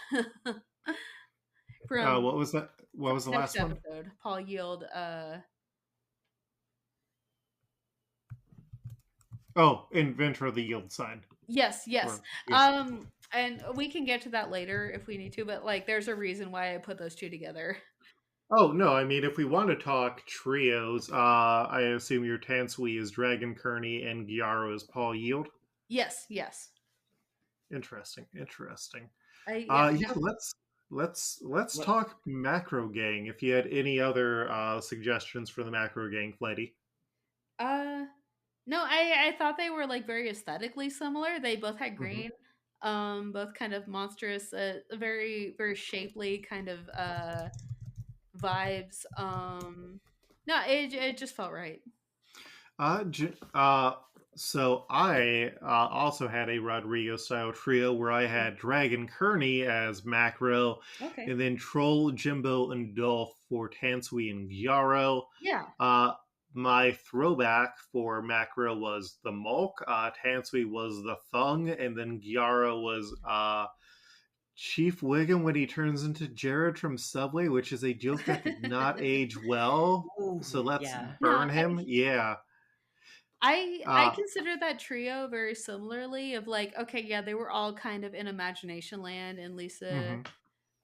from What was that? What was the next last one? episode. Paul Yield. Oh, inventor of the yield sign. Yes, yes. Or, yeah. And we can get to that later if we need to, but like, there's a reason why I put those two together. Oh no, I mean if we want to talk trios, I assume your Tansui is Dragon Kearney and Gyaro is Paul Yield. Yes, yes. Interesting, interesting. Yeah. Yeah, let's What? talk macro gang. If you had any other suggestions for the macro gang, Flighty. No, I thought they were like very aesthetically similar. They both had Mm-hmm. green, both kind of monstrous, very very shapely kind of vibes. No, it just felt right. Uh, j- uh, so I also had a Rodrigo style trio where I had Dragon Kearney as macro, Okay. and then Troll, Jimbo, and Dolph for Tansui and Gyaro. Yeah. My throwback for macro was the Mulk, Tansui was the Thung, and then Gyaro was Chief Wiggum when he turns into Jared from Subway, which is a joke that did not age well. So Ooh, let's yeah. No, burn him. Yeah. I consider that trio very similarly of like, okay, yeah, they were all kind of in imagination land and Lisa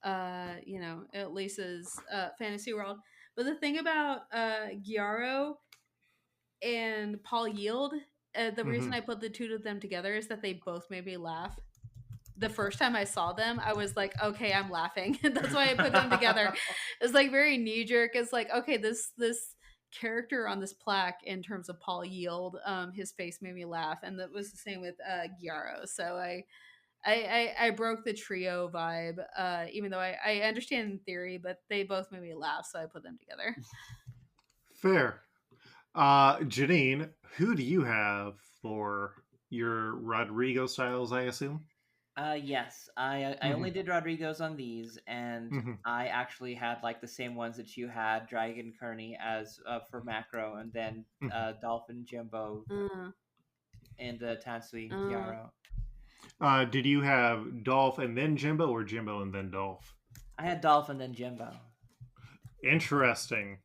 Mhm. Lisa's fantasy world. But the thing about Gyaro and Paul Yield, the reason Mhm. I put the two of them together is that they both made me laugh. The first time I saw them, I was like, okay, I'm laughing. That's why I put them together. It's like very knee jerk. It's like, okay, this character on this plaque in terms of Paul Yield, his face made me laugh, and that was the same with Gyaro. So I broke the trio vibe, even though I understand in theory, but they both made me laugh, so I put them together. Fair. Janine, who do you have for your Rodrigo styles, I assume? Yes. I only Mhm. did Rodrigo's on these, and Mhm. I actually had like the same ones that you had, Dragon Kearney as for macro, and then Mhm. Dolphin Jimbo Uh, and Tansui uh, Gyaro. Did you have Dolph and then Jimbo, or Jimbo and then Dolph? I had Dolphin then Jimbo. Interesting.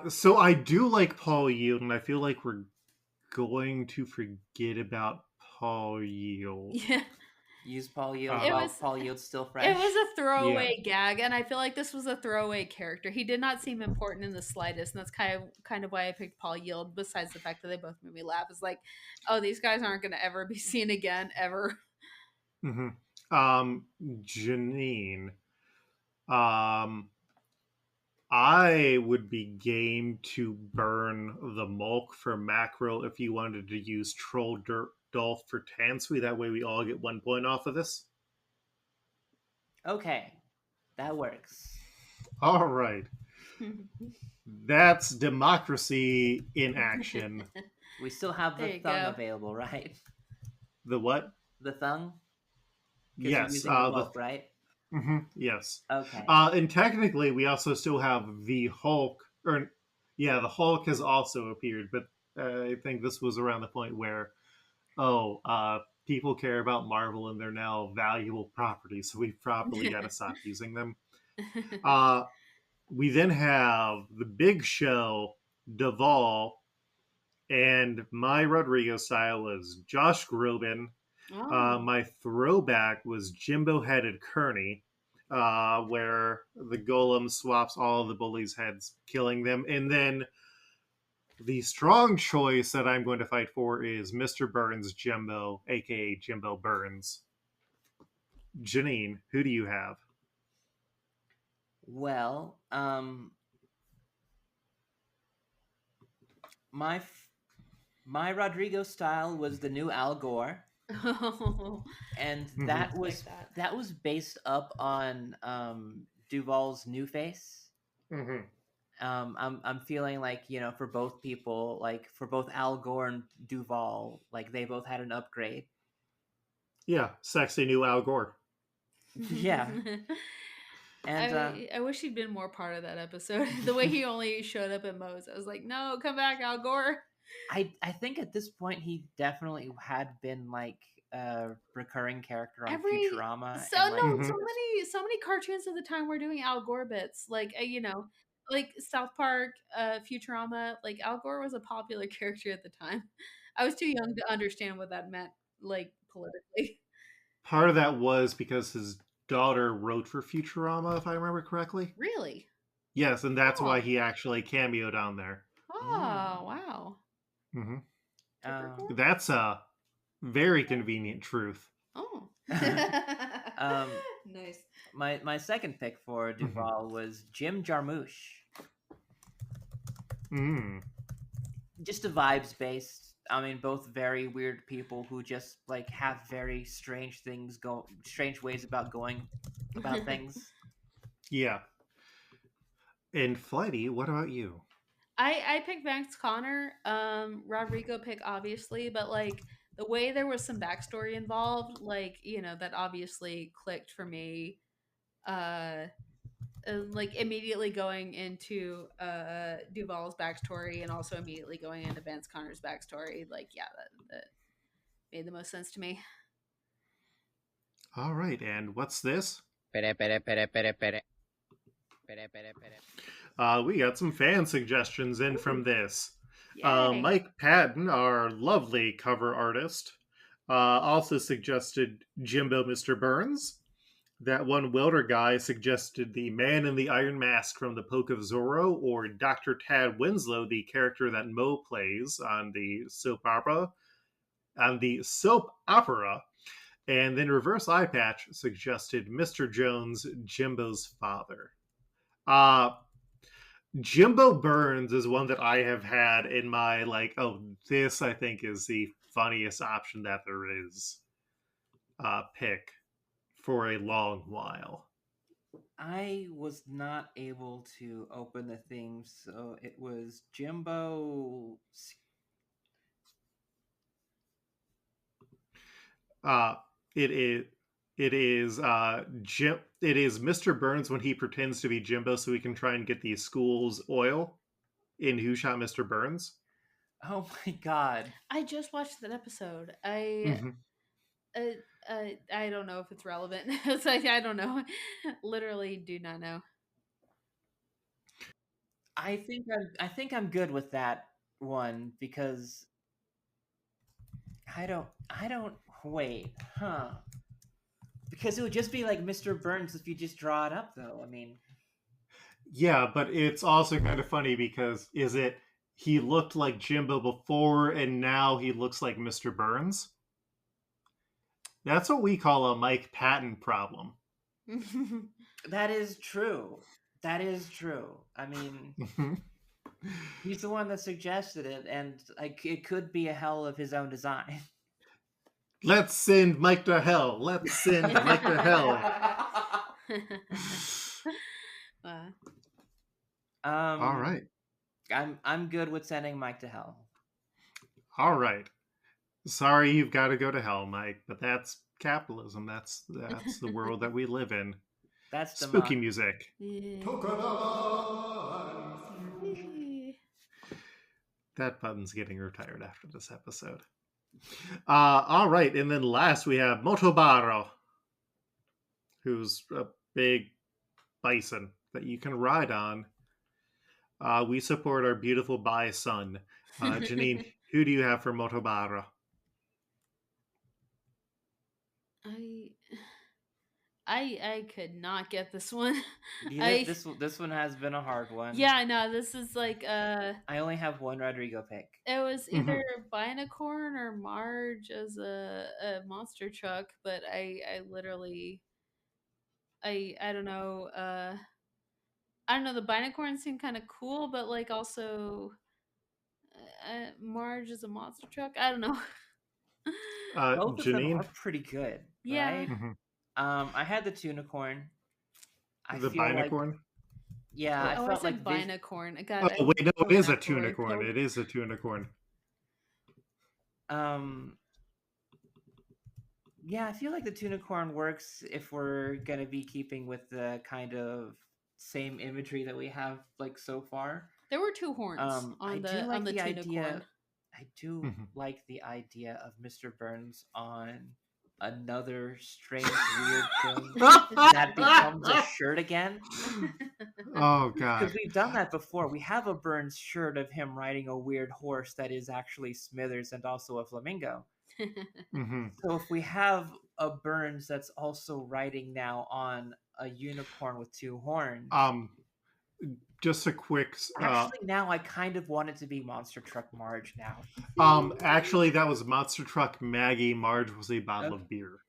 So I do like Paul Yield, and I feel like we're going to forget about Paul Yield. yeah, Use Paul Yield it Uh, while was Paul Yield's still fresh. it was a yeah. throwaway gag, and I feel like this was a throwaway character. He did not seem important in the slightest, and that's kind of why I picked Paul Yield. Besides the fact that they both made me laugh, it's like, oh, these guys aren't going to ever be seen again, ever. hmm Janine. Um, I would be game to burn the Mulk for macro if you wanted to use Troll Dolph for Tansui. That way we all get 1 point off of this. Okay, that works. All right. That's democracy in action. We still have the There you thung go. available, right? The what? The thung? Because you're Yes. using the Mulk, right? Yes. Okay. And technically, we also still have the Hulk. Or, yeah, the Hulk has also appeared, but I think this was around the point where, people care about Marvel and they're now valuable properties, so we've probably got to stop using them. Uh, we then have the Big Show, Duval, and my Rodrigo style was Josh Groban. Oh. My throwback was Jimbo headed Kearney, where the golem swaps all of the bullies' heads, killing them. And then the strong choice that I'm going to fight for is Mr. Burns Jimbo, aka Jimbo Burns. Janine, who do you have? Well, my Rodrigo style was the new Al Gore, Oh, and Mhm. that like was that. that was based up on Duval's New Face. Mhm. I'm feeling like, for both people, like for both Al Gore and Duval, like they both had an upgrade. Yeah, sexy new Al Gore. Yeah, and I wish he'd been more part of that episode. The way he only showed up at Moe's, I was like, no, come back, Al Gore. I think at this point he definitely had been like a recurring character on Every Futurama, so and no, like Mhm. so many cartoons at the time were doing Al Gore bits, like like South Park, Futurama. Like Al Gore was a popular character at the time. I was too young to understand what that meant, like politically. Part of that was because his daughter wrote for Futurama, if I remember correctly. Really? Yes, and that's why Oh, he actually cameoed on there. oh, mm, wow. Hmm. Capricorn? That's a very convenient truth. Oh. um, Nice. my second pick for Mhm. Duval was Jim Jarmusch. Mm. Just a vibes based. I mean, both very weird people who just like have very strange ways about going about things. Yeah. And Flighty, what about you? I picked Max Connor. Rodrigo pick obviously, but like the way there was some backstory involved, like that obviously clicked for me. Uh, like immediately going into Duval's backstory and also immediately going into Vance Connor's backstory. Like yeah, that made the most sense to me. All right, and what's this? Pere, pere, pere, pere, pere. Pere, pere, pere. We got some fan suggestions in Ooh, from this. yay! Mike Patten, our lovely cover artist, also suggested Jimbo Mr. Burns. That one welder guy suggested the man in the iron mask from the Poke of Zorro, or Dr. Tad Winslow, the character that Mo plays on the soap opera. And then Reverse Eye Patch suggested Mr. Jones, Jimbo's father. Uh, Jimbo Burns is one that I have had in my like, oh, this I think is the funniest option that there is pick for a long while. I was not able to open the thing, so it was Jimbo. Uh, it is it is Mr. Burns when he pretends to be Jimbo so he can try and get the school's oil in Who Shot Mr. Burns. Oh my god. I just watched that episode. Uh, I don't know if it's relevant. It's like I don't know. Literally, do not know. I think I'm good with that one because I don't wait, huh? Because it would just be like Mr. Burns if you just draw it up though. I mean, Yeah, but it's also kind of funny because is it he looked like Jimbo before and now he looks like Mr. Burns? That's what we call a Mike Patton problem. that is true. That is true. I mean, he's the one that suggested it, and like it could be a hell of his own design. Let's send Mike to hell. Let's send Mike to hell. Uh, All um, right. I'm good with sending Mike to hell. All right. Sorry you've got to go to hell, Mike, but that's capitalism. That's the world that we live in. That's Spooky democracy. music. That button's getting retired after this episode. All right, and then last we have Motobaro, who's a big bison that you can ride on. We support our beautiful bison. Janine, who do you have for Motobaro? I I could not get this one. This I this one has been a hard one. yeah, no, this is like I only have one Rodrigo pick. it was Mhm. either Binacorn or Marge as a monster truck, but I literally I don't know. I don't know, the Binacorn seem kind of cool, but like also Marge is a monster truck. I don't know. Both of them are Janine? pretty good, Yeah. right? Mhm. I had the Tunicorn. I The feel like, Binacorn? yeah, I I felt said like Binacorn. God, Oh, I'm wait, no, so it is a not glory Tunicorn. pilled. It is a Tunicorn. Yeah, I feel like the Tunicorn works if we're gonna be keeping with the kind of same imagery that we have like so far. There were two horns I on do the like the Tunicorn. idea. I do Mhm. like the idea of Mr. Burns on another strange, weird thing that becomes a shirt again. Oh, God. Because we've done that before. We have a Burns shirt of him riding a weird horse that is actually Smithers and also a flamingo. Hmm. So if we have a Burns that's also riding now on a unicorn with two horns, Just a quick. actually now I kind of want it to be Monster Truck Marge now. Actually, that was Monster Truck Maggie. Marge was a bottle Okay. of beer.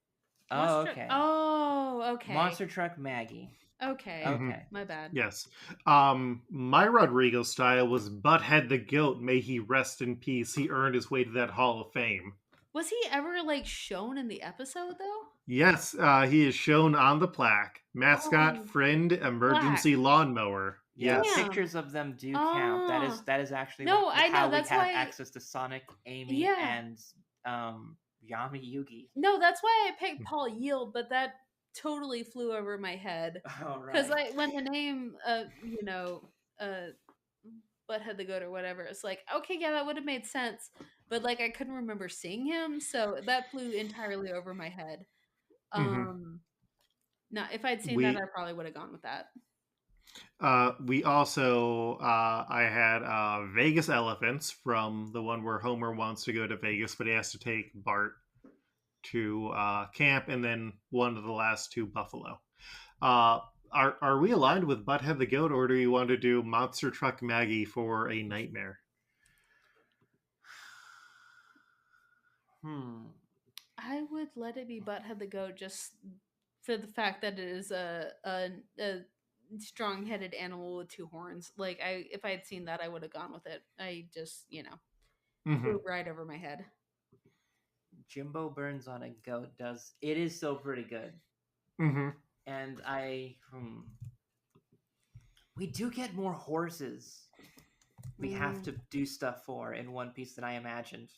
Oh, okay. Oh, okay. Monster Truck Maggie. Okay. Okay. My bad. Yes. My Rodrigo style was Butthead the Goat. May he rest in peace. He earned his way to that Hall of Fame. Was he ever like shown in the episode though? Yes, he is shown on the plaque. Mascot, Oh, friend, emergency lawnmower. Yeah, Yes. Damn. pictures of them do count. That is actually No, I know, how we that's have why- access to Sonic, Amy, Yeah. and Yami Yugi. No, that's why I picked Paul Yield, but that totally flew over my head. All Because right. when the name, Butthead the Goat or whatever, it's like, okay, yeah, that would have made sense. But like, I couldn't remember seeing him, so that flew entirely over my head. Mhm. Now, if I'd seen that, I probably would have gone with that. We also, I had Vegas Elephants from the one where Homer wants to go to Vegas, but he has to take Bart to camp, and then one of the last two, Buffalo. Are we aligned with Butthead the Goat, or do you want to do Monster Truck Maggie for a nightmare? I would let it be Butthead the Goat just for the fact that it is a strong-headed animal with two horns. Like if I had seen that, I would have gone with it. I just flew right over my head. Jimbo Burns on a goat it is still pretty good. And we do get more horses we have to do stuff for in One Piece than I imagined.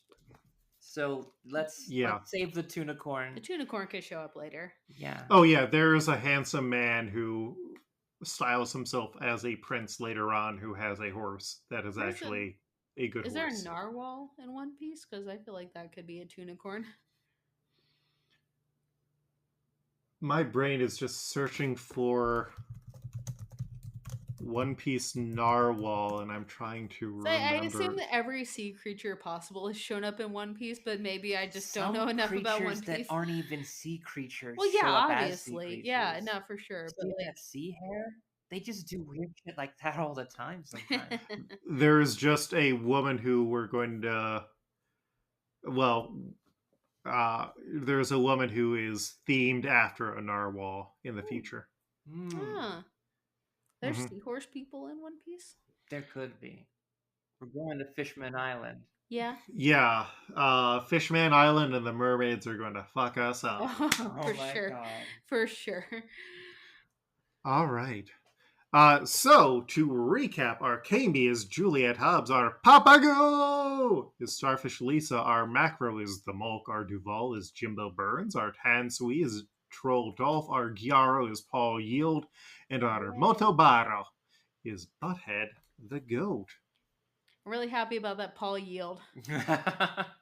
So let's save the Tunicorn. The Tunicorn could show up later. Yeah. Oh yeah, there is a handsome man who styles himself as a prince later on who has a horse that is actually a good horse. Is there a narwhal in One Piece? Because I feel like that could be a Tunicorn. My brain is just searching for One Piece narwhal, and I'm trying to remember. I assume that every sea creature possible has shown up in One Piece, but maybe I just don't know enough about One Piece. That aren't even sea creatures. Well, yeah, show up obviously, yeah, no, for sure. See that sea hare? They just do weird shit like that all the time. Sometimes there's just a woman who we're going to. Well, there's a woman who is themed after a narwhal in the future. There's seahorse people in One Piece? There could be. We're going to Fishman Island. Yeah. Yeah. Fishman Island and the mermaids are going to fuck us up. For sure. God. For sure. All right. So, to recap, our Kami is Juliet Hobbs, our Papago is Starfish Lisa, our Macro is the Mulk, our Duval is Jimbo Burns, our Tansui is Troll Dolph, our Gyaro is Paul Yield, and our Motobaro is Butthead the Goat. I'm really happy about that Paul Yield.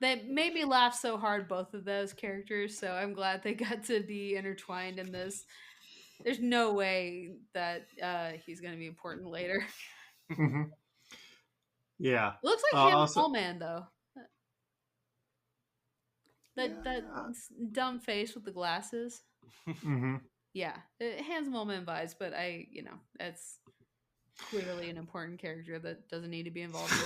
They made me laugh so hard, both of those characters, so I'm glad they got to be intertwined in this. There's no way that he's going to be important later. Yeah. Looks like Hans Moleman, though. That dumb face with the glasses. Yeah. Hans Moleman vibes, but that's clearly an important character that doesn't need to be involved in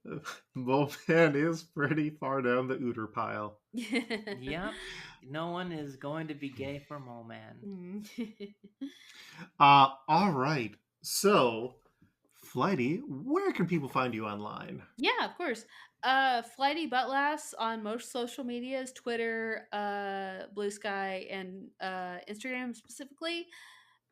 this. Moleman is pretty far down the Ooter pile. Yeah. No one is going to be gay for Mole Man. All right. So, Flighty, where can people find you online? Yeah, of course. Flighty Buttlass on most social medias, Twitter, Blue Sky, and Instagram specifically.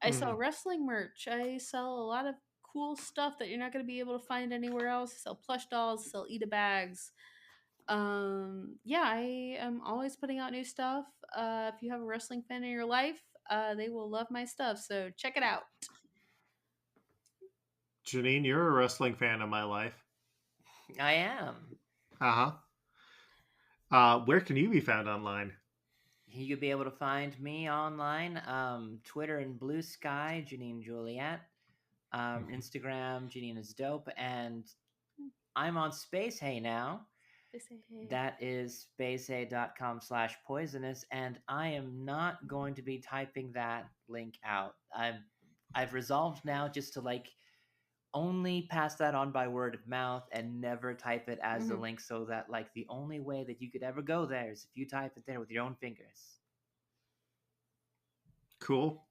I sell wrestling merch. I sell a lot of cool stuff that you're not going to be able to find anywhere else. I sell plush dolls, sell Eda bags. Yeah, I am always putting out new stuff. If you have a wrestling fan in your life, they will love my stuff. So check it out. Janine, you're a wrestling fan of my life. I am. Where can you be found online? You could be able to find me online, Twitter and Blue Sky, Janine Juliet, Instagram, Janine is dope, and I'm on Space Hey now. That is spacey.com/poisonous, and I am not going to be typing that link out. I've resolved now just to only pass that on by word of mouth and never type it as the link, so that the only way that you could ever go there is if you type it there with your own fingers. Cool.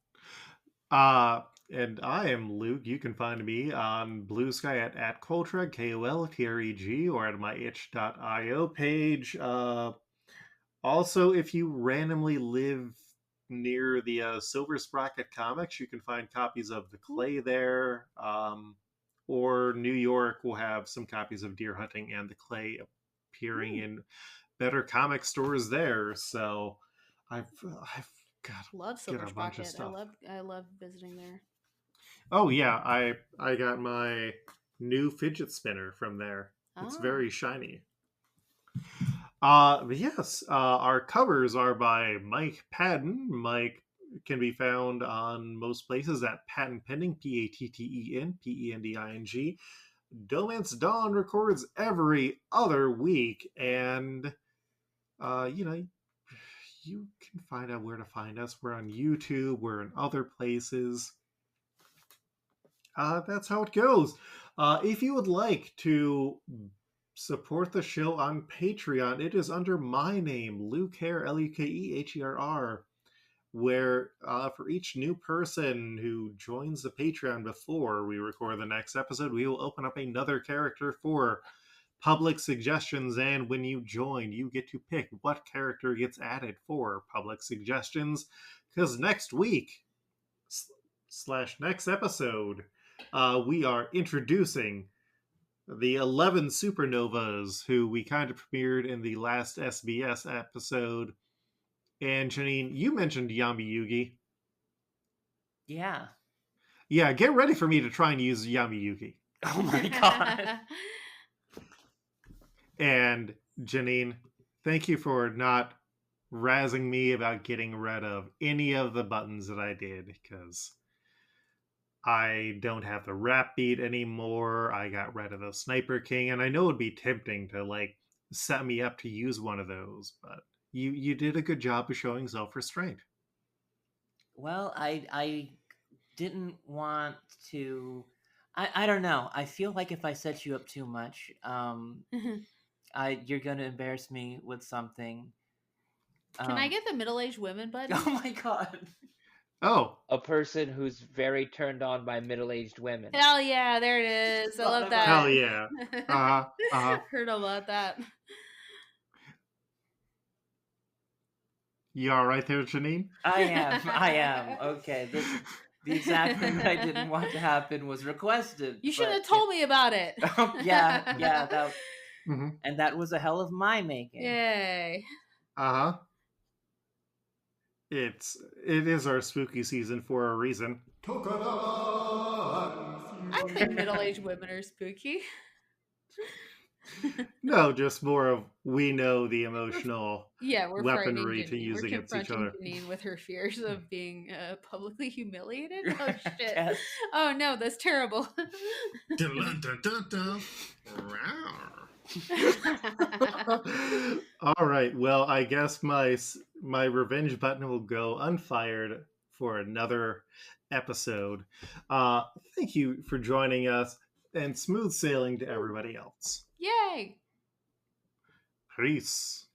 And I am Luke. You can find me on Blue Sky at Coltreg, KOLTREG, or at my itch.io page. Also, if you randomly live near the Silver Sprocket Comics, you can find copies of The Clay there. Or New York will have some copies of Deer Hunting and The Clay appearing in better comic stores there. So I've got love Silver Sprocket. I love visiting there. Oh yeah, I got my new fidget spinner from there. It's very shiny. But yes, our covers are by Mike Patten. Mike can be found on most places at Patten Pending, PATTEN PENDING. DohMance Dawn records every other week, and you can find out where to find us. We're on YouTube. We're in other places. That's how it goes. If you would like to support the show on Patreon, it is under my name, Luke Herr, LUKEHERR, where for each new person who joins the Patreon before we record the next episode, we will open up another character for public suggestions, and when you join, you get to pick what character gets added for public suggestions, because next week / next episode, we are introducing the 11 supernovas who we kind of premiered in the last SBS episode. And Janine, you mentioned Yami Yugi. Yeah. Yeah, get ready for me to try and use Yami Yugi. Oh my god. And Janine, thank you for not razzing me about getting rid of any of the buttons that I did, because I don't have the rap beat anymore. I got rid of the Sniper King, and I know it'd be tempting to set me up to use one of those, but you did a good job of showing self-restraint. Well, I didn't want to. I don't know. I feel like if I set you up too much, you're gonna embarrass me with something. Can I get the middle-aged women button? Oh my god. Oh. A person who's very turned on by middle-aged women. Hell yeah, there it is. I love that. Hell yeah. Heard about that. You all right there, Janine? I am. Okay. The exact thing I didn't want to happen was requested. You should have told me about it. yeah. That, and that was a hell of my making. Yay. It is our spooky season for a reason. I think middle-aged women are spooky. No, just more of we know the emotional we're weaponry to use against each other. Janine with her fears of being publicly humiliated. Oh shit! Yes. Oh no, that's terrible. All right. Well, I guess my revenge button will go unfired for another episode. Thank you for joining us, and smooth sailing to everybody else. Yay! Peace.